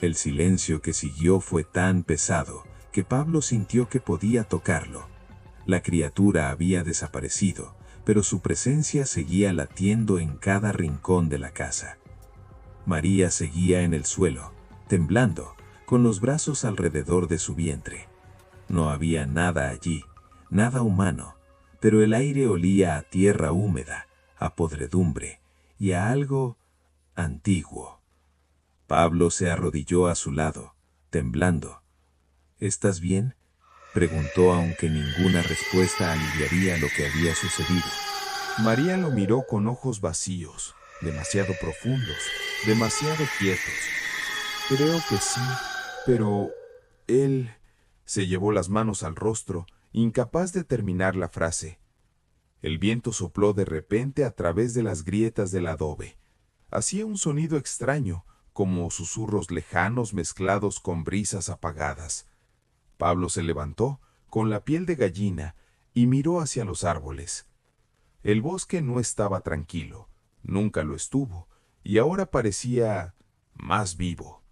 Speaker 3: El silencio que siguió fue tan pesado que Pablo sintió que podía tocarlo. La criatura había desaparecido, pero su presencia seguía latiendo en cada rincón de la casa. María seguía en el suelo, temblando, con los brazos alrededor de su vientre.
Speaker 5: No había nada allí, nada humano, pero el aire olía a tierra húmeda, a podredumbre y a algo antiguo. Pablo se arrodilló a su lado, temblando. ¿Estás bien?, preguntó, aunque ninguna respuesta aliviaría lo que había sucedido.
Speaker 1: María lo miró con ojos vacíos, demasiado profundos, demasiado quietos. Creo que sí, pero él se llevó las manos al rostro, incapaz de terminar la frase. El viento sopló de repente a través de las grietas del adobe. Hacía un sonido extraño, como susurros lejanos mezclados con brisas apagadas. Pablo se levantó, con la piel de gallina, y miró hacia los árboles. El bosque no estaba tranquilo, nunca lo estuvo, y ahora parecía más vivo.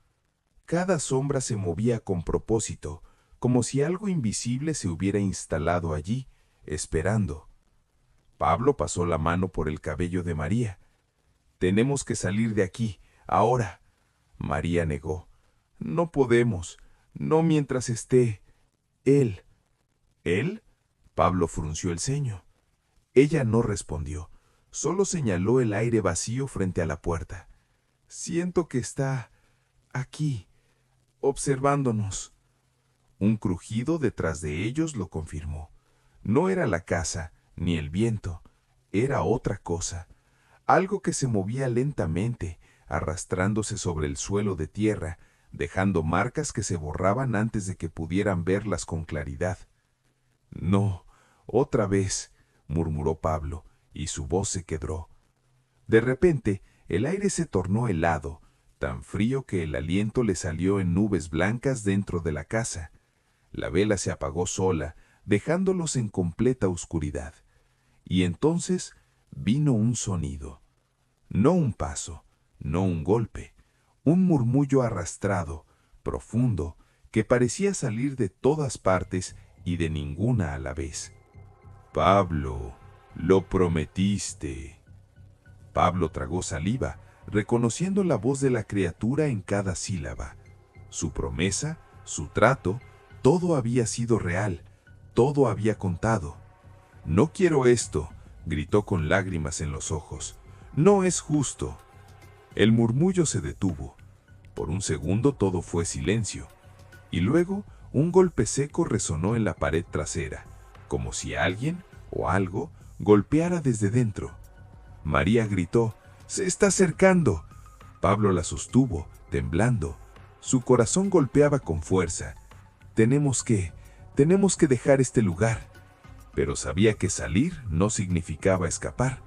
Speaker 1: Cada sombra se movía con propósito, como si algo invisible se hubiera instalado allí, esperando. Pablo pasó la mano por el cabello de María. «Tenemos que salir de aquí, ahora». María negó. «No podemos, no mientras esté él». «¿Él?». Pablo frunció el ceño. Ella no respondió, solo señaló el aire vacío frente a la puerta. «Siento que está aquí, observándonos». Un crujido detrás de ellos lo confirmó. No era la casa, ni el viento, era otra cosa. Algo que se movía lentamente, arrastrándose sobre el suelo de tierra, dejando marcas que se borraban antes de que pudieran verlas con claridad. «No, otra vez», murmuró Pablo, y su voz se quebró. De repente, el aire se tornó helado, tan frío que el aliento le salió en nubes blancas dentro de la casa. La vela se apagó sola, dejándolos en completa oscuridad. Y entonces vino un sonido. No un paso, no un golpe, un murmullo arrastrado, profundo, que parecía salir de todas partes y de ninguna a la vez. «Pablo, lo prometiste». Pablo tragó saliva, reconociendo la voz de la criatura en cada sílaba. Su promesa, su trato, todo había sido real, todo había contado. «No quiero esto», gritó con lágrimas en los ojos. «No es justo». El murmullo se detuvo. Por un segundo todo fue silencio, y luego un golpe seco resonó en la pared trasera, como si alguien o algo golpeara desde dentro. María gritó: «¡Se está acercando!». Pablo la sostuvo, temblando. Su corazón golpeaba con fuerza. Tenemos que dejar este lugar». Pero sabía que salir no significaba escapar.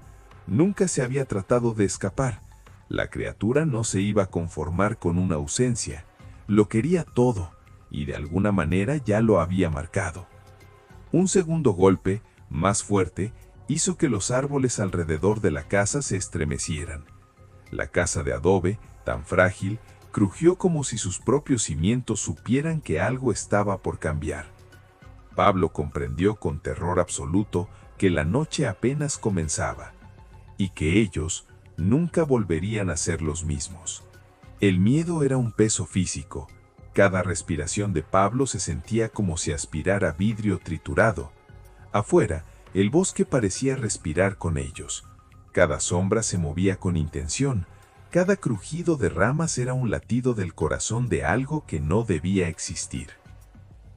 Speaker 1: Nunca se había tratado de escapar. La criatura no se iba a conformar con una ausencia. Lo quería todo, y de alguna manera ya lo había marcado. Un segundo golpe, más fuerte, hizo que los árboles alrededor de la casa se estremecieran. La casa de adobe, tan frágil, crujió como si sus propios cimientos supieran que algo estaba por cambiar. Pablo comprendió con terror absoluto que la noche apenas comenzaba, y que ellos nunca volverían a ser los mismos. El miedo era un peso físico. Cada respiración de Pablo se sentía como si aspirara vidrio triturado. Afuera, el bosque parecía respirar con ellos. Cada sombra se movía con intención. Cada crujido de ramas era un latido del corazón de algo que no debía existir.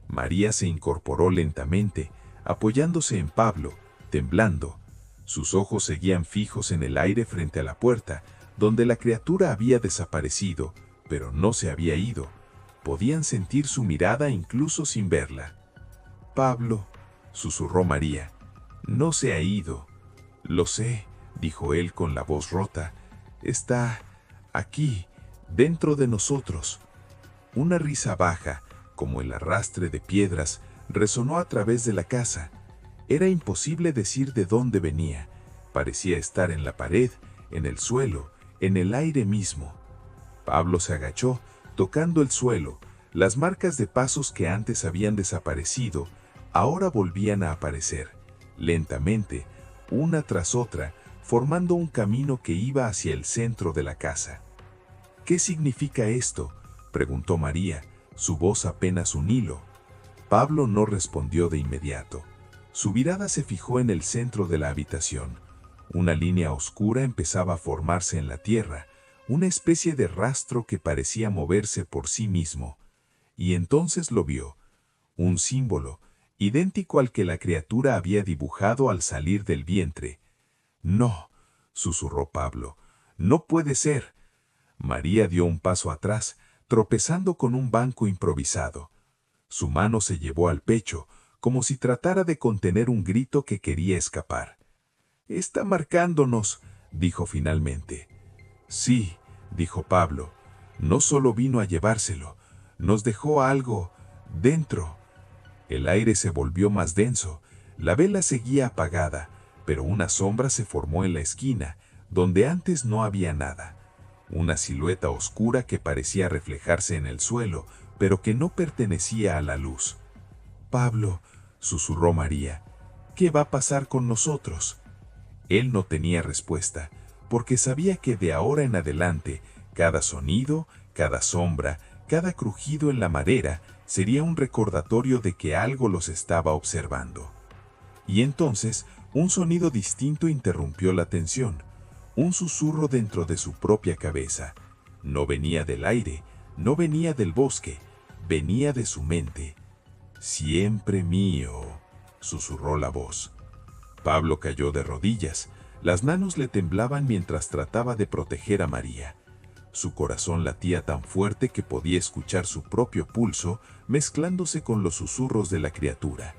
Speaker 1: María se incorporó lentamente, apoyándose en Pablo, temblando. Sus ojos seguían fijos en el aire frente a la puerta, donde la criatura había desaparecido, pero no se había ido. Podían sentir su mirada incluso sin verla. «Pablo», susurró María, «no se ha ido». «Lo sé», dijo él con la voz rota. «Está aquí, dentro de nosotros». Una risa baja, como el arrastre de piedras, resonó a través de la casa. Era imposible decir de dónde venía. Parecía estar en la pared, en el suelo, en el aire mismo. Pablo se agachó, tocando el suelo. Las marcas de pasos que antes habían desaparecido, ahora volvían a aparecer, lentamente, una tras otra, formando un camino que iba hacia el centro de la casa. «¿Qué significa esto?», preguntó María, su voz apenas un hilo.
Speaker 3: Pablo no respondió de inmediato. Su mirada se fijó en el centro de la habitación. Una línea oscura empezaba a formarse en la tierra, una especie de rastro que parecía moverse por sí mismo. Y entonces lo vio, un símbolo, idéntico al que la criatura había dibujado al salir del vientre. «No», susurró Pablo, «no puede ser». María dio un paso atrás, tropezando con un banco improvisado. Su mano se llevó al pecho, como si tratara de contener un grito que quería escapar. «Está marcándonos», dijo finalmente. «Sí», dijo Pablo, «no solo vino a llevárselo, nos dejó algo dentro». El aire se volvió más denso, la vela seguía apagada, pero una sombra se formó en la esquina, donde antes no había nada. Una silueta oscura que parecía reflejarse en el suelo, pero que no pertenecía a la luz. «Pablo», susurró María, «¿qué va a pasar con nosotros?». Él no tenía respuesta, porque sabía que de ahora en adelante, cada sonido, cada sombra, cada crujido en la madera sería un recordatorio de que algo los estaba observando. Y entonces, un sonido distinto interrumpió la tensión, un susurro dentro de su propia cabeza. No venía del aire, no venía del bosque, venía de su mente. «Siempre mío», susurró la voz. Pablo cayó de rodillas. Las manos le temblaban mientras trataba de proteger a María. Su corazón latía tan fuerte que podía escuchar su propio pulso mezclándose con los susurros de la criatura.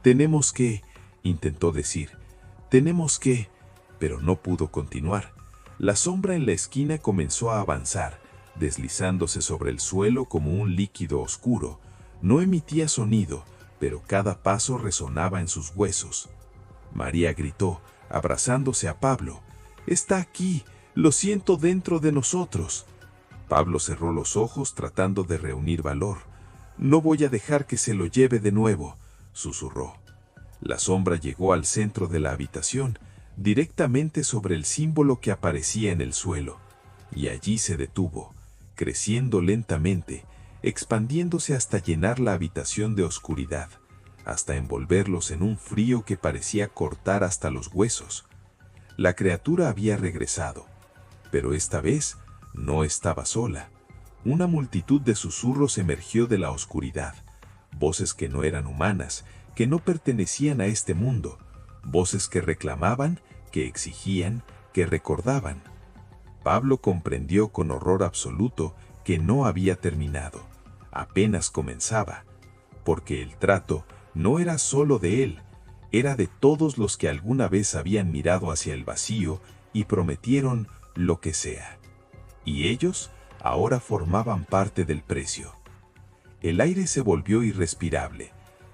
Speaker 3: «Tenemos que», intentó decir, «tenemos que», pero no pudo continuar. La sombra en la esquina comenzó a avanzar, deslizándose sobre el suelo como un líquido oscuro. No emitía sonido, pero cada paso resonaba en sus huesos. María gritó, abrazándose a Pablo. «Está aquí, lo siento dentro de nosotros». Pablo cerró los ojos tratando de reunir valor. «No voy a dejar que se lo lleve de nuevo», susurró. La sombra llegó al centro de la habitación, directamente sobre el símbolo que aparecía en el suelo, y allí se detuvo, creciendo lentamente, expandiéndose hasta llenar la habitación de oscuridad, hasta envolverlos en un frío que parecía cortar hasta los huesos. La criatura había regresado, pero esta vez no estaba sola. Una multitud de susurros emergió de la oscuridad, voces que no eran humanas, que no pertenecían a este mundo, voces que reclamaban, que exigían, que recordaban. Pablo comprendió con horror absoluto que no había terminado, apenas comenzaba, porque el trato no era solo de él, era de todos los que alguna vez habían mirado hacia el vacío y prometieron lo que sea. Y ellos ahora formaban parte del precio. El aire se volvió irrespirable.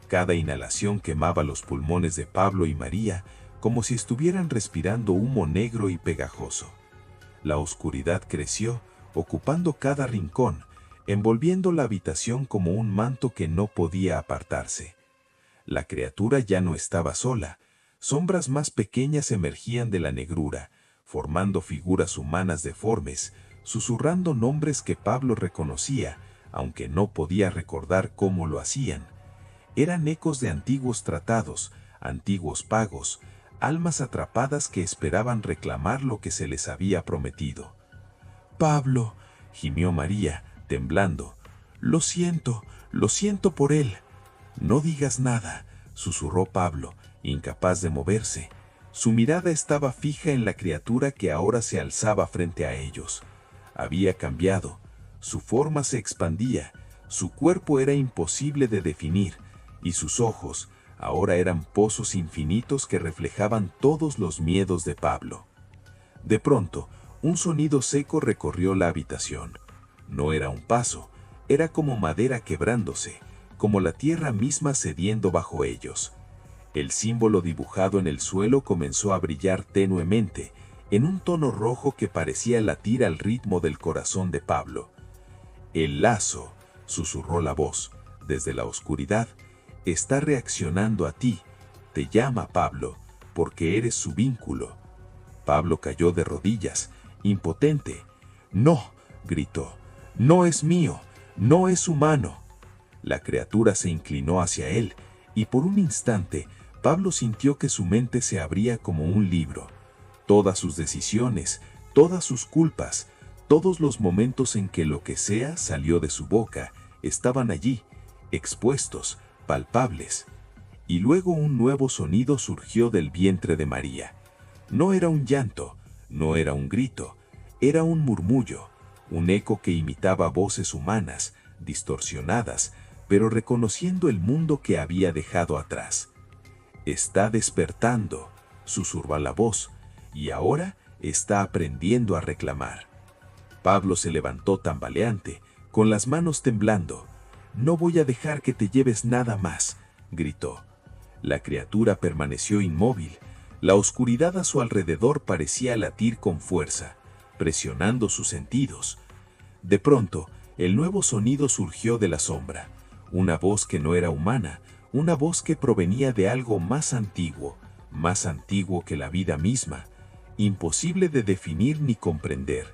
Speaker 3: Cada inhalación quemaba los pulmones de Pablo y María como si estuvieran respirando humo negro y pegajoso. La oscuridad creció, ocupando cada rincón, envolviendo la habitación como un manto que no podía apartarse. La criatura ya no estaba sola. Sombras más pequeñas emergían de la negrura, formando figuras humanas deformes, susurrando nombres que Pablo reconocía, aunque no podía recordar cómo lo hacían. Eran ecos de antiguos tratados, antiguos pagos, almas atrapadas que esperaban reclamar lo que se les había prometido. «Pablo», gimió María, temblando, lo siento por él». «No digas nada», susurró Pablo, incapaz de moverse. Su mirada estaba fija en la criatura que ahora se alzaba frente a ellos. Había cambiado, su forma se expandía, su cuerpo era imposible de definir, y sus ojos ahora eran pozos infinitos que reflejaban todos los miedos de Pablo. De pronto, un sonido seco recorrió la habitación. No era un paso, era como madera quebrándose, como la tierra misma cediendo bajo ellos. El símbolo dibujado en el suelo comenzó a brillar tenuemente, en un tono rojo que parecía latir al ritmo del corazón de Pablo. «El lazo», susurró la voz, desde la oscuridad, «está reaccionando a ti. Te llama, Pablo, porque eres su vínculo». Pablo cayó de rodillas, impotente. «No», gritó, «no es mío, no es humano».
Speaker 5: La criatura se inclinó hacia él, y por un instante Pablo sintió que su mente se abría como un libro. Todas sus decisiones, todas sus culpas, todos los momentos en que lo que sea salió de su boca, estaban allí, expuestos, palpables. Y luego un nuevo sonido surgió del vientre de María. No era un llanto, no era un grito, era un murmullo, un eco que imitaba voces humanas, distorsionadas, pero reconociendo el mundo que había dejado atrás. «Está despertando», susurró la voz, y ahora está aprendiendo a reclamar. Pablo se levantó tambaleante, con las manos temblando. «No voy a dejar que te lleves nada más», gritó. La criatura permaneció inmóvil. La oscuridad a su alrededor parecía latir con fuerza, presionando sus sentidos. De pronto, el nuevo sonido surgió de la sombra. Una voz que no era humana, una voz que provenía de algo más antiguo que la vida misma, imposible de definir ni comprender.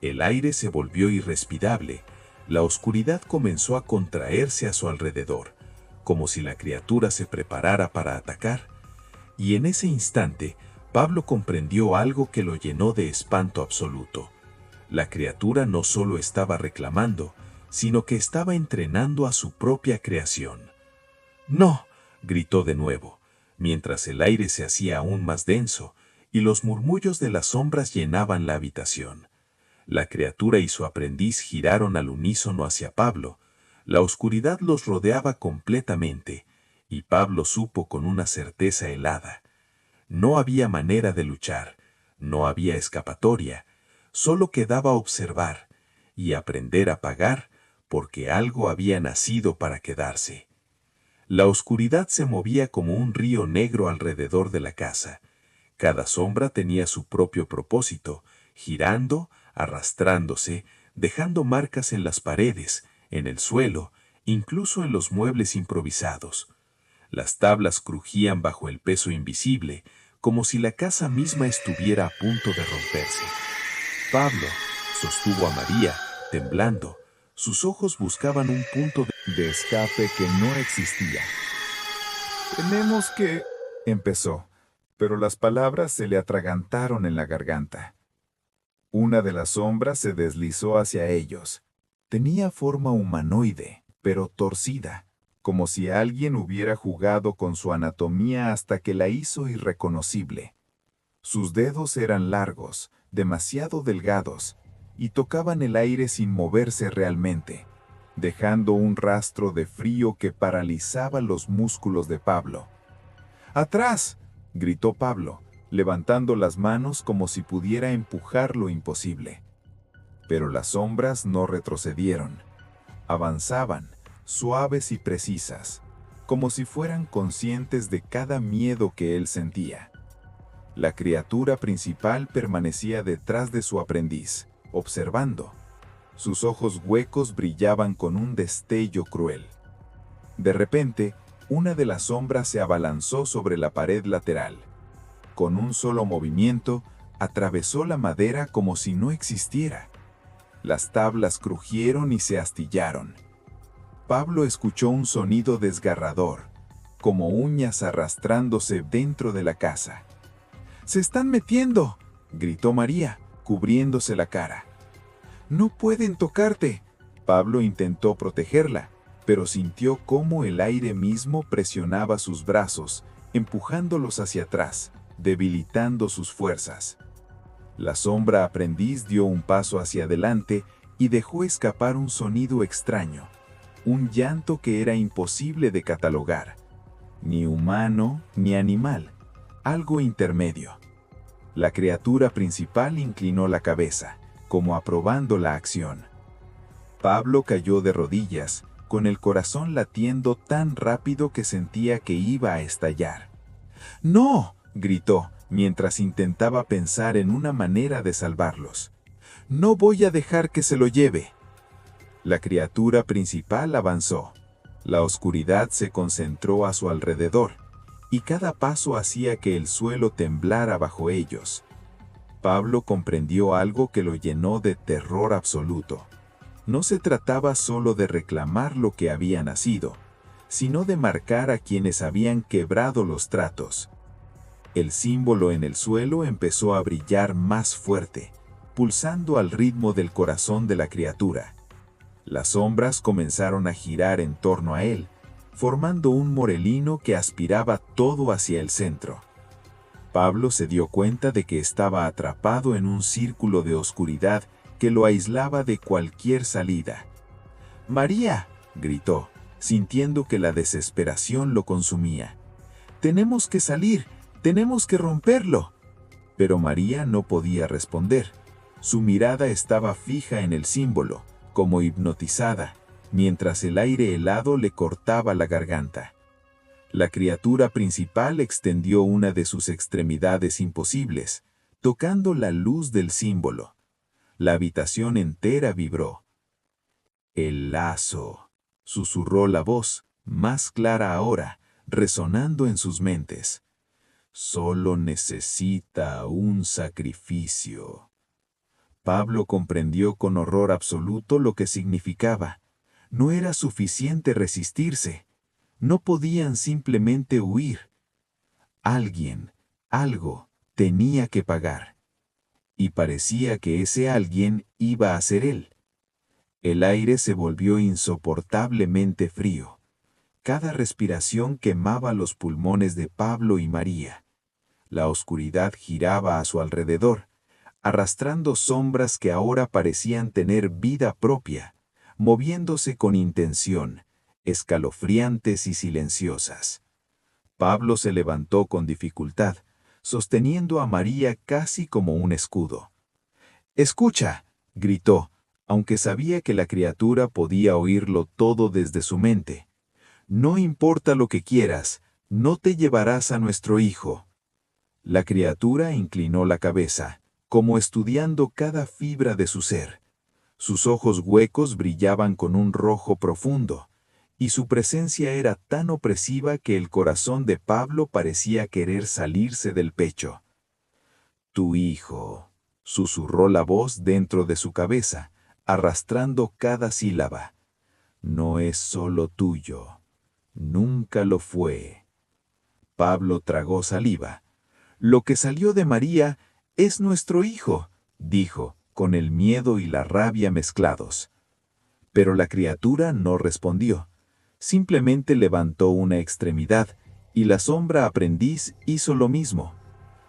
Speaker 5: El aire se volvió irrespirable, la oscuridad comenzó a contraerse a su alrededor, como si la criatura se preparara para atacar, y en ese instante Pablo comprendió algo que lo llenó de espanto absoluto. La criatura no solo estaba reclamando, sino que estaba entrenando a su propia creación. «¡No!», gritó de nuevo, mientras el aire se hacía aún más denso y los murmullos de las sombras llenaban la habitación. La criatura y su aprendiz giraron al unísono hacia Pablo. La oscuridad los rodeaba completamente, y Pablo supo con una certeza helada. No había manera de luchar, no había escapatoria, solo quedaba observar y aprender a pagar, porque algo había nacido para quedarse. La oscuridad se movía como un río negro alrededor de la casa. Cada sombra tenía su propio propósito, girando, arrastrándose, dejando marcas en las paredes, en el suelo, incluso en los muebles improvisados. Las tablas crujían bajo el peso invisible, como si la casa misma estuviera a punto de romperse. Pablo sostuvo a María, temblando. Sus ojos buscaban un punto de escape que no existía.
Speaker 1: «Tenemos que...», empezó, pero las palabras se le atragantaron en la garganta. Una de las sombras se deslizó hacia ellos. Tenía forma humanoide, pero torcida, como si alguien hubiera jugado con su anatomía hasta que la hizo irreconocible. Sus dedos eran largos, demasiado delgados, y tocaban el aire sin moverse realmente, dejando un rastro de frío que paralizaba los músculos de Pablo. «¡Atrás!», gritó Pablo, levantando las manos como si pudiera empujar lo imposible. Pero las sombras no retrocedieron. Avanzaban, suaves y precisas, como si fueran conscientes de cada miedo que él sentía. La criatura principal permanecía detrás de su aprendiz, observando. Sus ojos huecos brillaban con un destello cruel. De repente, una de las sombras se abalanzó sobre la pared lateral. Con un solo movimiento, atravesó la madera como si no existiera. Las tablas crujieron y se astillaron. Pablo escuchó un sonido desgarrador, como uñas arrastrándose dentro de la casa. «¡Se están metiendo!», gritó María, cubriéndose la cara. «¡No pueden tocarte!». Pablo intentó protegerla, pero sintió cómo el aire mismo presionaba sus brazos, empujándolos hacia atrás, debilitando sus fuerzas. La sombra aprendiz dio un paso hacia adelante y dejó escapar un sonido extraño, un llanto que era imposible de catalogar, ni humano ni animal, algo intermedio. La criatura principal inclinó la cabeza, como aprobando la acción. Pablo cayó de rodillas, con el corazón latiendo tan rápido que sentía que iba a estallar. «¡No!», gritó, mientras intentaba pensar en una manera de salvarlos. «No voy a dejar que se lo lleve». La criatura principal avanzó. La oscuridad se concentró a su alrededor, y cada paso hacía que el suelo temblara bajo ellos. Pablo comprendió algo que lo llenó de terror absoluto.
Speaker 4: No se trataba solo de reclamar lo que había nacido, sino de marcar a quienes habían quebrado los tratos. El símbolo en el suelo empezó a brillar más fuerte, pulsando al ritmo del corazón de la criatura. Las sombras comenzaron a girar en torno a él, formando un morelino que aspiraba todo hacia el centro. Pablo se dio cuenta de que estaba atrapado en un círculo de oscuridad que lo aislaba de cualquier salida. «¡María!», gritó, sintiendo que la desesperación lo consumía. «¡Tenemos que salir! ¡Tenemos que romperlo!». Pero María no podía responder. Su mirada estaba fija en el símbolo, como hipnotizada, mientras el aire helado le cortaba la garganta. La criatura principal extendió una de sus extremidades imposibles, tocando la luz del símbolo. La habitación entera vibró. «El lazo», susurró la voz, más clara ahora, resonando en sus mentes. «Solo necesita un sacrificio». Pablo comprendió con horror absoluto lo que significaba. No era suficiente resistirse. No podían simplemente huir. Alguien, algo, tenía que pagar. Y parecía que ese alguien iba a ser él. El aire se volvió insoportablemente frío. Cada respiración quemaba los pulmones de Pablo y María. La oscuridad giraba a su alrededor, arrastrando sombras que ahora parecían tener vida propia, moviéndose con intención, escalofriantes y silenciosas. Pablo se levantó con dificultad, sosteniendo a María casi como un escudo. «¡Escucha!», gritó, aunque sabía que la criatura podía oírlo todo desde su mente. «No importa lo que quieras, no te llevarás a nuestro hijo». La criatura inclinó la cabeza, como estudiando cada fibra de su ser. Sus ojos huecos brillaban con un rojo profundo, y su presencia era tan opresiva que el corazón de Pablo parecía querer salirse del pecho. «Tu hijo», susurró la voz dentro de su cabeza, arrastrando cada sílaba. «No es solo tuyo. Nunca lo fue». Pablo tragó saliva. «Lo que salió de María es nuestro hijo», dijo, con el miedo y la rabia mezclados. Pero la criatura no respondió. Simplemente levantó una extremidad, y la sombra aprendiz hizo lo mismo.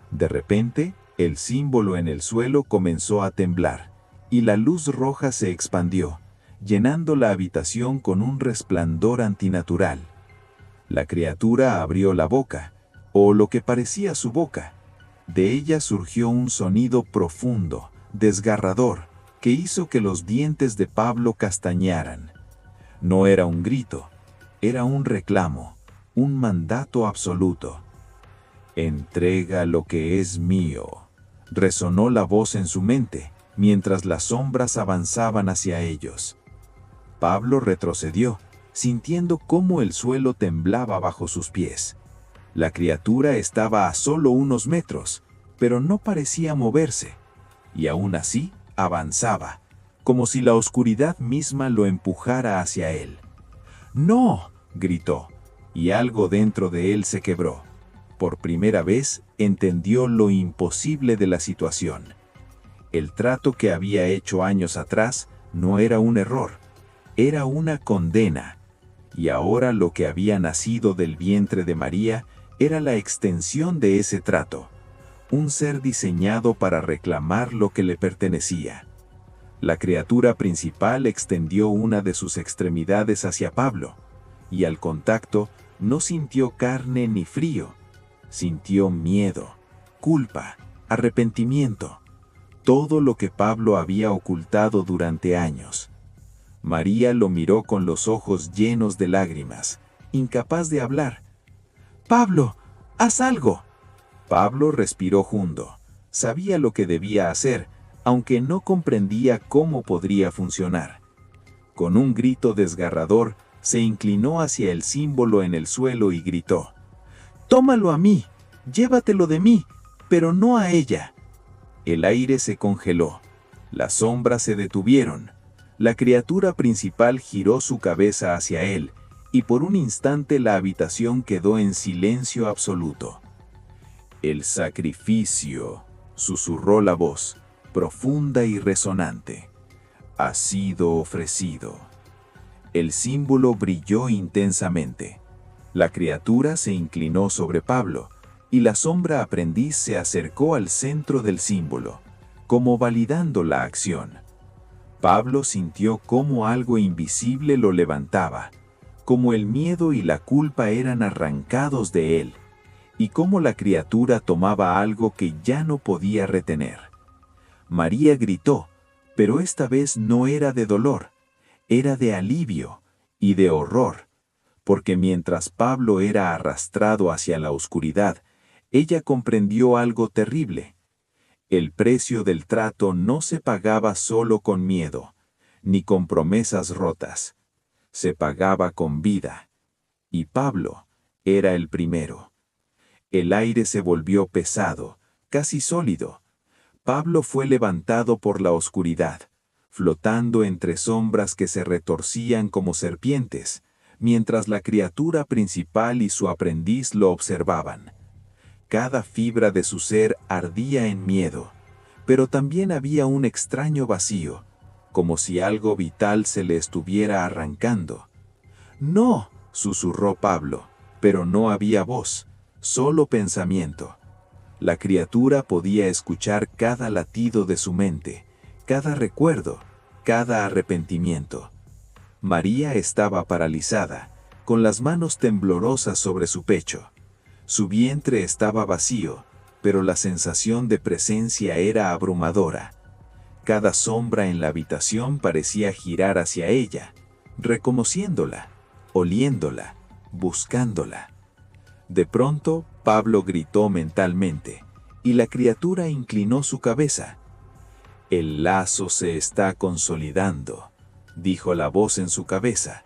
Speaker 4: De repente, el símbolo en el suelo comenzó a temblar, y la luz roja se expandió, llenando la habitación con un resplandor antinatural. La criatura abrió la boca, o lo que parecía su boca. De ella surgió un sonido profundo, desgarrador, que hizo que los dientes de Pablo castañaran. No era un grito, era un reclamo, un mandato absoluto. «Entrega lo que es mío», resonó la voz en su mente, mientras las sombras avanzaban hacia ellos. Pablo retrocedió, sintiendo cómo el suelo temblaba bajo sus pies. La criatura estaba a solo unos metros, pero no parecía moverse, y aún así avanzaba, como si la oscuridad misma lo empujara hacia él. «¡No!», gritó, y algo dentro de él se quebró. Por primera vez entendió lo imposible de la situación. El trato que había hecho años atrás no era un error, era una condena, y ahora lo que había nacido del vientre de María era la extensión de ese trato, un ser diseñado para reclamar lo que le pertenecía. La criatura principal extendió una de sus extremidades hacia Pablo, y al contacto no sintió carne ni frío, sintió miedo, culpa, arrepentimiento, todo lo que Pablo había ocultado durante años. María lo miró con los ojos llenos de lágrimas, incapaz de hablar. «¡Pablo, haz algo!». Pablo respiró hondo. Sabía lo que debía hacer, aunque no comprendía cómo podría funcionar. Con un grito desgarrador, se inclinó hacia el símbolo en el suelo y gritó: «¡Tómalo a mí! ¡Llévatelo de mí! ¡Pero no a ella!». El aire se congeló. Las sombras se detuvieron.
Speaker 5: La criatura principal giró su cabeza hacia él, y por un instante la habitación quedó en silencio absoluto. «El sacrificio», susurró la voz, profunda y resonante, «ha sido ofrecido». El símbolo brilló intensamente. La criatura se inclinó sobre Pablo, y la sombra aprendiz se acercó al centro del símbolo, como validando la acción. Pablo sintió cómo algo invisible lo levantaba, como el miedo y la culpa eran arrancados de él, y cómo la criatura tomaba algo que ya no podía retener. María gritó, pero esta vez no era de dolor, era de alivio y de horror, porque mientras Pablo era arrastrado hacia la oscuridad, ella comprendió algo terrible. El precio del trato no se pagaba solo con miedo, ni con promesas rotas. Se pagaba con vida. Y Pablo era el primero. El aire se volvió pesado, casi sólido. Pablo fue levantado por la oscuridad, flotando entre sombras que se retorcían como serpientes, mientras la criatura principal y su aprendiz lo observaban. Cada fibra de su ser ardía en miedo, pero también había un extraño vacío, como si algo vital se le estuviera arrancando. «No», susurró Pablo, pero no había voz, solo pensamiento. La criatura podía escuchar cada latido de su mente, cada recuerdo, cada arrepentimiento. María estaba paralizada, con las manos temblorosas sobre su pecho. Su vientre estaba vacío, pero la sensación de presencia era abrumadora. Cada sombra en la habitación parecía girar hacia ella, reconociéndola, oliéndola, buscándola. De pronto, Pablo gritó mentalmente, y la criatura inclinó su cabeza. «El lazo se está consolidando», dijo la voz en su cabeza.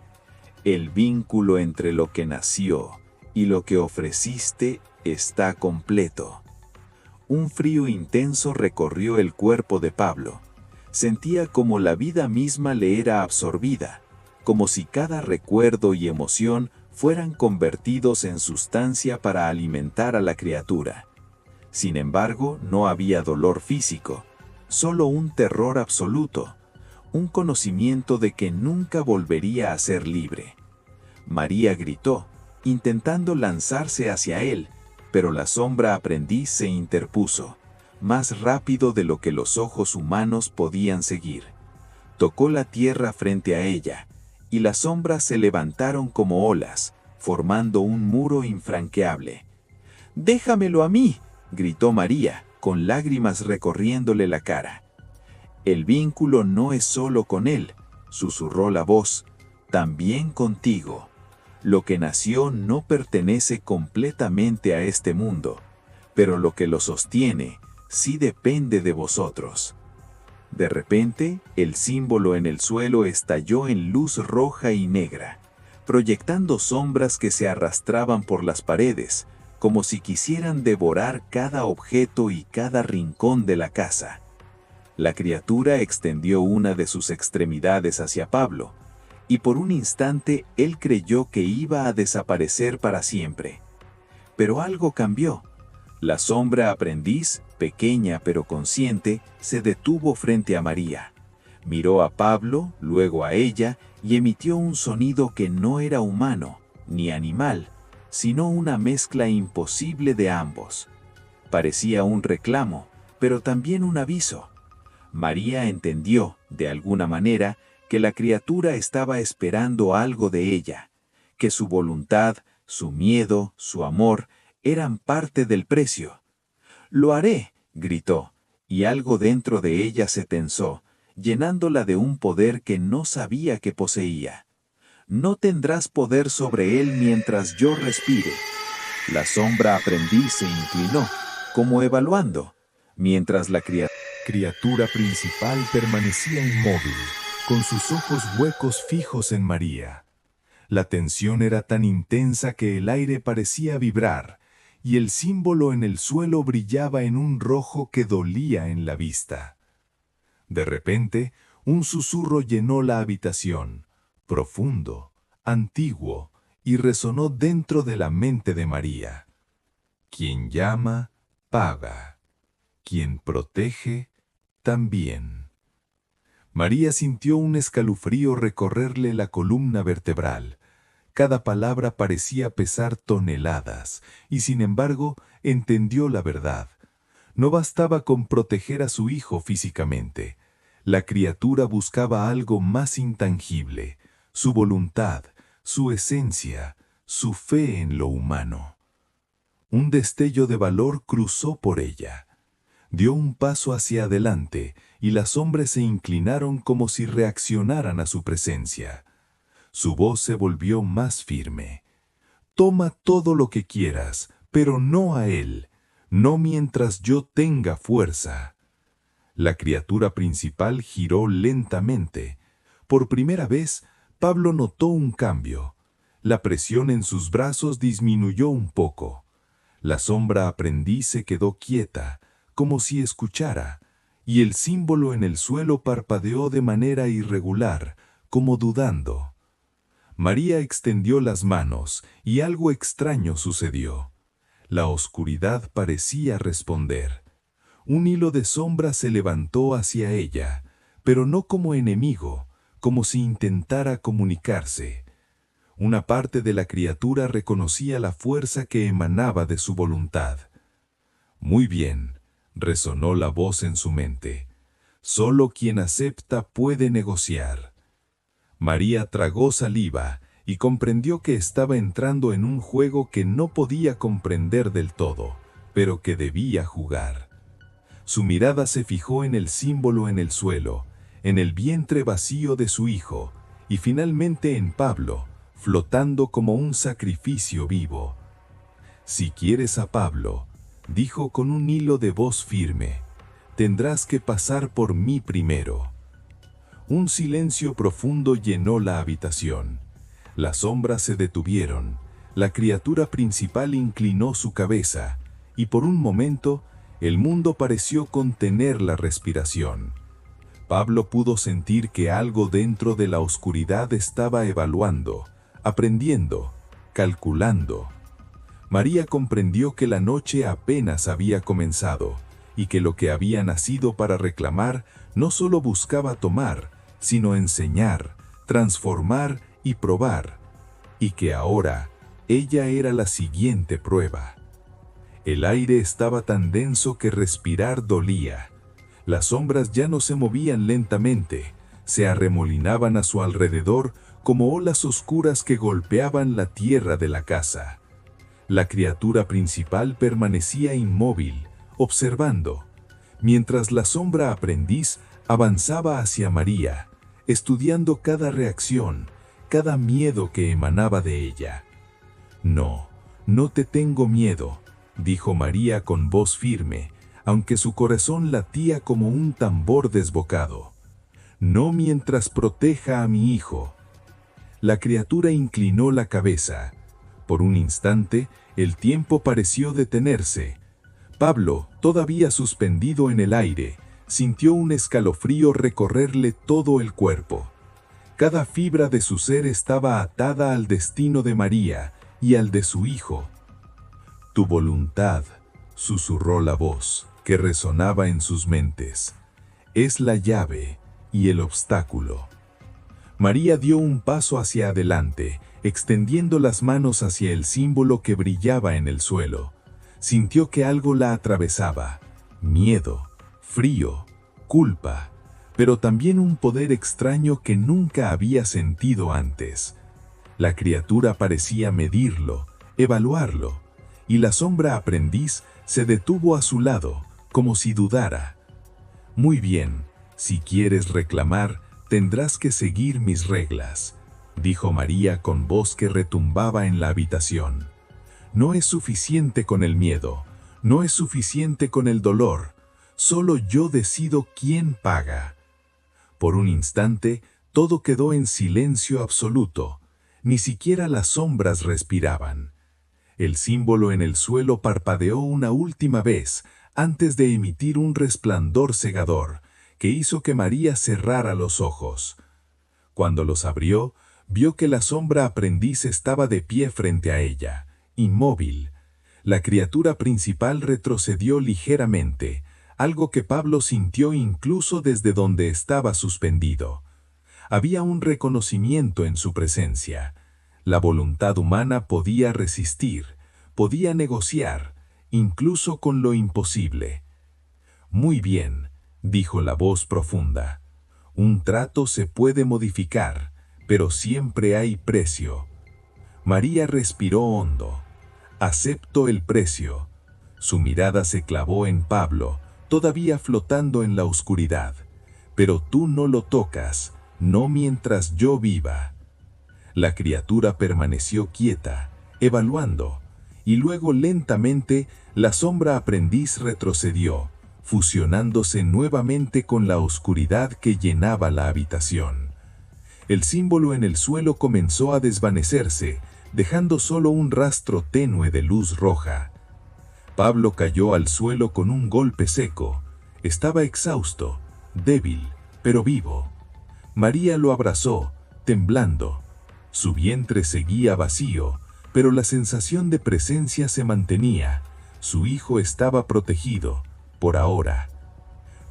Speaker 5: «El vínculo entre lo que nació y lo que ofreciste está completo». Un frío intenso recorrió el cuerpo de Pablo. Sentía como la vida misma le era absorbida, como si cada recuerdo y emoción fueran convertidos en sustancia para alimentar a la criatura. Sin embargo, no había dolor físico, solo un terror absoluto, un conocimiento de que nunca volvería a ser libre. María gritó, intentando lanzarse hacia él, pero la sombra aprendiz se interpuso, más rápido de lo que los ojos humanos podían seguir. Tocó la tierra frente a ella, y las sombras se levantaron como olas, formando un muro infranqueable. «¡Déjamelo a mí!», gritó María, con lágrimas recorriéndole la cara. «El vínculo no es solo con él», susurró la voz, «también contigo. Lo que nació no pertenece completamente a este mundo, pero lo que lo sostiene sí depende de vosotros». De repente, el símbolo en el suelo estalló en luz roja y negra, proyectando sombras que se arrastraban por las paredes, como si quisieran devorar cada objeto y cada rincón de la casa. La criatura extendió una de sus extremidades hacia Pablo, y por un instante él creyó que iba a desaparecer para siempre. Pero algo cambió. La sombra aprendiz, pequeña pero consciente, se detuvo frente a María. Miró a Pablo, luego a ella, y emitió un sonido que no era humano, ni animal, sino una mezcla imposible de ambos. Parecía un reclamo, pero también un aviso. María entendió, de alguna manera, que la criatura estaba esperando algo de ella, que su voluntad, su miedo, su amor, eran parte del precio. «Lo haré», gritó, y algo dentro de ella se tensó, llenándola de un poder que no sabía que poseía. «No tendrás poder sobre él mientras yo respire». La sombra aprendiz se inclinó, como evaluando, mientras la
Speaker 1: Criatura principal permanecía inmóvil, con sus ojos huecos fijos en María. La tensión era tan intensa que el aire parecía vibrar, y el símbolo en el suelo brillaba en un rojo que dolía en la vista. De repente,
Speaker 3: Un susurro llenó la habitación, profundo, antiguo, y resonó dentro de la mente de María. Quien llama, paga. Quien protege, también. María sintió un escalofrío recorrerle la columna vertebral. Cada palabra parecía pesar toneladas, y sin embargo entendió la verdad. No bastaba con proteger a su hijo físicamente. La criatura buscaba algo más intangible, su voluntad, su esencia, su fe en lo humano. Un destello de valor cruzó por ella. Dio un paso hacia adelante, y las sombras se inclinaron como si reaccionaran a su presencia. Su voz se volvió más firme. Toma todo lo que quieras, pero no a él, no mientras yo tenga fuerza. La criatura principal giró lentamente. Por primera vez, Pablo notó un cambio. La presión en sus brazos disminuyó un poco. La sombra aprendiz se quedó quieta, como si escuchara, y el símbolo en el suelo parpadeó de manera irregular, como dudando. María extendió las manos, y algo extraño sucedió. La oscuridad parecía responder. Un hilo de sombra se levantó hacia ella, pero no como enemigo, como si intentara comunicarse. Una parte de la criatura reconocía la fuerza que emanaba de su voluntad. Muy bien, resonó la voz en su mente. Solo quien acepta puede negociar. María tragó saliva y comprendió que estaba entrando en un juego que no podía comprender del todo, pero que debía jugar. Su mirada se fijó en el símbolo en el suelo, en el vientre vacío de su hijo, y finalmente en Pablo, flotando como un sacrificio vivo. Si quieres a Pablo, dijo con un hilo de voz firme, tendrás que pasar por mí primero. Un silencio profundo llenó la habitación. Las sombras se detuvieron, la criatura principal inclinó su cabeza, y por un momento el mundo pareció contener la respiración. Pablo pudo sentir que algo dentro de la oscuridad estaba evaluando, aprendiendo, calculando. María comprendió que la noche apenas había comenzado, y que lo que había nacido para reclamar no solo buscaba tomar, sino enseñar, transformar y probar, y que ahora ella era la siguiente prueba. El aire estaba tan denso que respirar dolía. Las sombras ya no se movían lentamente, se arremolinaban a su alrededor como olas oscuras que golpeaban la tierra de la casa. La criatura principal permanecía inmóvil, observando, mientras la sombra aprendiz avanzaba hacia María, estudiando cada reacción, cada miedo que emanaba de ella. No, no te tengo miedo, dijo María con voz firme, aunque su corazón latía como un tambor desbocado. No mientras proteja a mi hijo. La criatura inclinó la cabeza. Por un instante, el tiempo pareció detenerse. Pablo, todavía suspendido en el aire, sintió un escalofrío recorrerle todo el cuerpo. Cada fibra de su ser estaba atada al destino de María y al de su hijo. Tu voluntad, susurró la voz, que resonaba en sus mentes, es la llave y el obstáculo. María dio un paso hacia adelante, extendiendo las manos hacia el símbolo que brillaba en el suelo. Sintió que algo la atravesaba, miedo, frío, culpa, pero también un poder extraño que nunca había sentido antes. La criatura parecía medirlo, evaluarlo, y la sombra aprendiz se detuvo a su lado, como si dudara. Muy bien, si quieres reclamar, tendrás que seguir mis reglas, dijo María con voz que retumbaba en la habitación. No es suficiente con el miedo, no es suficiente con el dolor, solo yo decido quién paga. Por un instante, todo quedó en silencio absoluto, ni siquiera las sombras respiraban. El símbolo en el suelo parpadeó una última vez, antes de emitir un resplandor cegador, que hizo que María cerrara los ojos. Cuando los abrió, vio que la sombra aprendiz estaba de pie frente a ella, inmóvil. La criatura principal retrocedió ligeramente, algo que Pablo sintió incluso desde donde estaba suspendido. Había un reconocimiento en su presencia. La voluntad humana podía resistir, podía negociar, incluso con lo imposible. «Muy bien», dijo la voz profunda. «Un trato se puede modificar, pero siempre hay precio». María respiró hondo. «Acepto el precio». Su mirada se clavó en Pablo, todavía flotando en la oscuridad. «Pero tú no lo tocas, no mientras yo viva». La criatura permaneció quieta, evaluando, y luego lentamente la sombra aprendiz retrocedió, fusionándose nuevamente con la oscuridad que llenaba la habitación. El símbolo en el suelo comenzó a desvanecerse, dejando solo un rastro tenue de luz roja. Pablo cayó al suelo con un golpe seco. Estaba exhausto, débil, pero vivo. María lo abrazó, temblando. Su vientre seguía vacío, pero la sensación de presencia se mantenía. Su hijo estaba protegido, por ahora.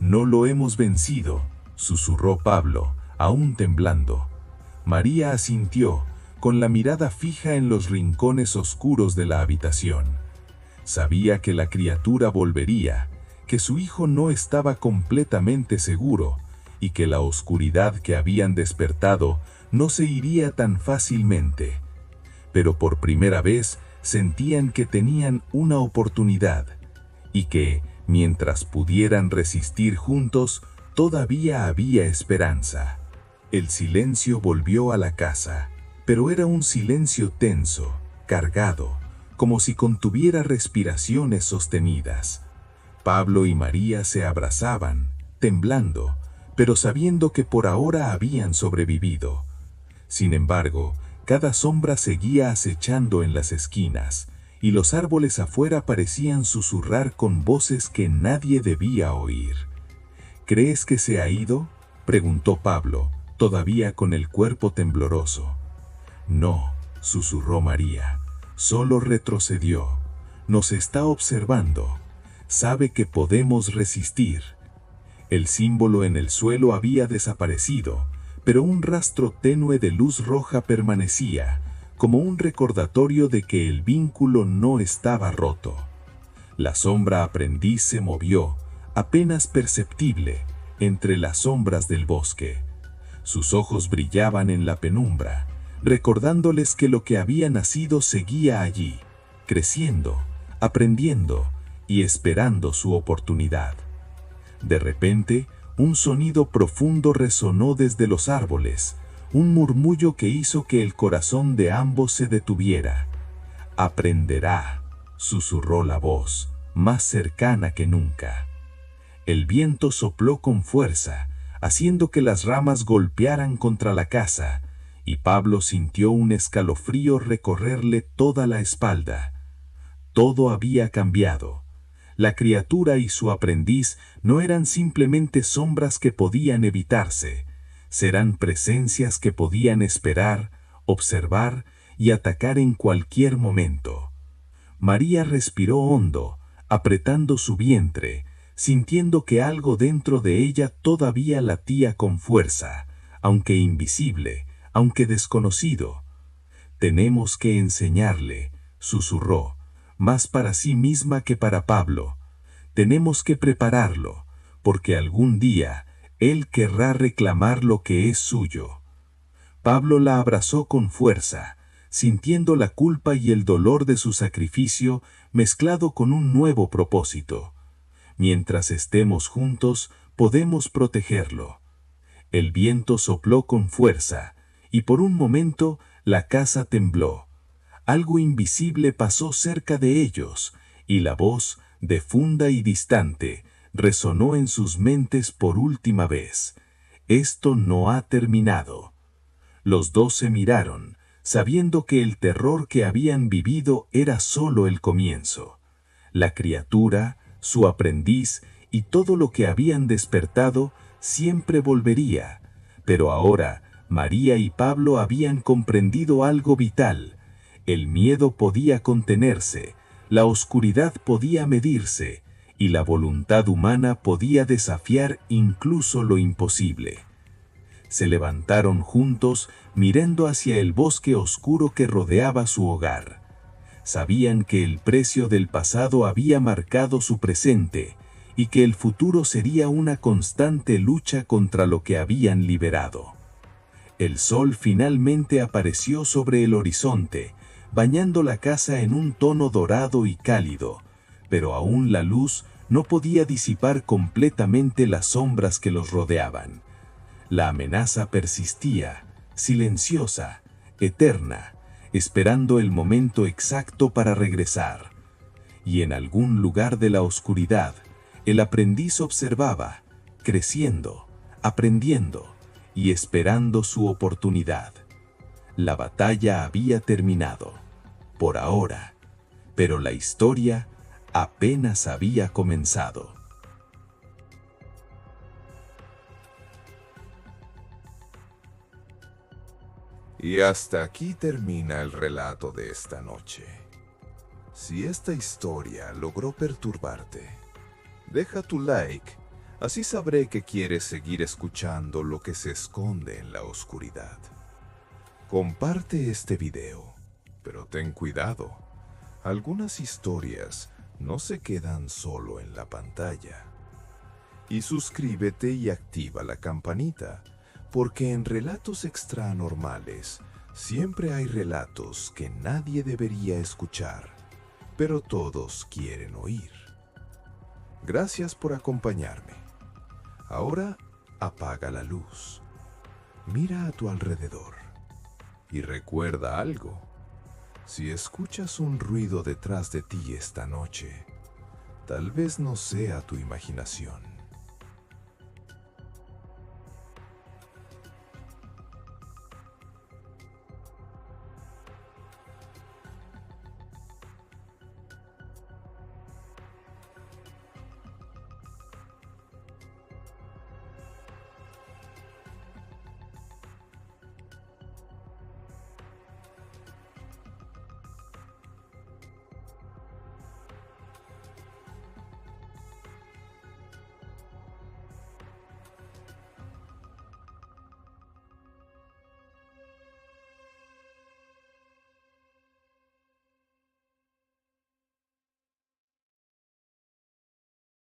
Speaker 3: «No lo hemos vencido», susurró Pablo, aún temblando. María asintió, con la mirada fija en los rincones oscuros de la habitación. Sabía que la criatura volvería, que su hijo no estaba completamente seguro, y que la oscuridad que habían despertado no se iría tan fácilmente. Pero por primera vez sentían que tenían una oportunidad, y que, mientras pudieran resistir juntos, todavía había esperanza. El silencio volvió a la casa, pero era un silencio tenso, cargado, como si contuviera respiraciones sostenidas. Pablo y María se abrazaban, temblando, pero sabiendo que por ahora habían sobrevivido. Sin embargo, cada sombra seguía acechando en las esquinas, y los árboles afuera parecían susurrar con voces que nadie debía oír. «¿Crees que se ha ido?», preguntó Pablo, todavía con el cuerpo tembloroso. «No», susurró María, «solo retrocedió. Nos está observando. Sabe que podemos resistir». El símbolo en el suelo había desaparecido, pero un rastro tenue de luz roja permanecía, como un recordatorio de que el vínculo no estaba roto. La sombra aprendiz se movió, apenas perceptible, entre las sombras del bosque. Sus ojos brillaban en la penumbra, recordándoles que lo que había nacido seguía allí, creciendo, aprendiendo y esperando su oportunidad. De repente, un sonido profundo resonó desde los árboles, un murmullo que hizo que el corazón de ambos se detuviera. «Aprenderá», susurró la voz, más cercana que nunca. El viento sopló con fuerza, haciendo que las ramas golpearan contra la casa, y Pablo sintió un escalofrío recorrerle toda la espalda. Todo había cambiado. La criatura y su aprendiz no eran simplemente sombras que podían evitarse, serán presencias que podían esperar, observar y atacar en cualquier momento. María respiró hondo, apretando su vientre, sintiendo que algo dentro de ella todavía latía con fuerza, aunque invisible, aunque desconocido. «Tenemos que enseñarle», susurró, más para sí misma que para Pablo. «Tenemos que prepararlo, porque algún día él querrá reclamar lo que es suyo». Pablo la abrazó con fuerza, sintiendo la culpa y el dolor de su sacrificio mezclado con un nuevo propósito. «Mientras estemos juntos, podemos protegerlo». El viento sopló con fuerza, y por un momento la casa tembló. Algo invisible pasó cerca de ellos, y la voz, profunda y distante, resonó en sus mentes por última vez. «Esto no ha terminado». Los dos se miraron, sabiendo que el terror que habían vivido era solo el comienzo. La criatura, su aprendiz y todo lo que habían despertado
Speaker 5: siempre volvería, pero ahora María y Pablo habían comprendido algo vital. El miedo podía contenerse, la oscuridad podía medirse, y la voluntad humana podía desafiar incluso lo imposible. Se levantaron juntos mirando hacia el bosque oscuro que rodeaba su hogar. Sabían que el precio del pasado había marcado su presente y que el futuro sería una constante lucha contra lo que habían liberado. El sol finalmente apareció sobre el horizonte, bañando la casa en un tono dorado y cálido, pero aún la luz no podía disipar completamente las sombras que los rodeaban. La amenaza persistía, silenciosa, eterna, esperando el momento exacto para regresar. Y en algún lugar de la oscuridad, el aprendiz observaba, creciendo, aprendiendo y esperando su oportunidad. La batalla había terminado, por ahora, pero la historia apenas había comenzado.
Speaker 6: Y hasta aquí termina el relato de esta noche. Si esta historia logró perturbarte, deja tu like, así sabré que quieres seguir escuchando lo que se esconde en la oscuridad. Comparte este video, pero ten cuidado, algunas historias no se quedan solo en la pantalla. Y suscríbete y activa la campanita, porque en Relatos Extranormales siempre hay relatos que nadie debería escuchar, pero todos quieren oír. Gracias por acompañarme. Ahora apaga la luz, mira a tu alrededor y recuerda algo. Si escuchas un ruido detrás de ti esta noche, tal vez no sea tu imaginación.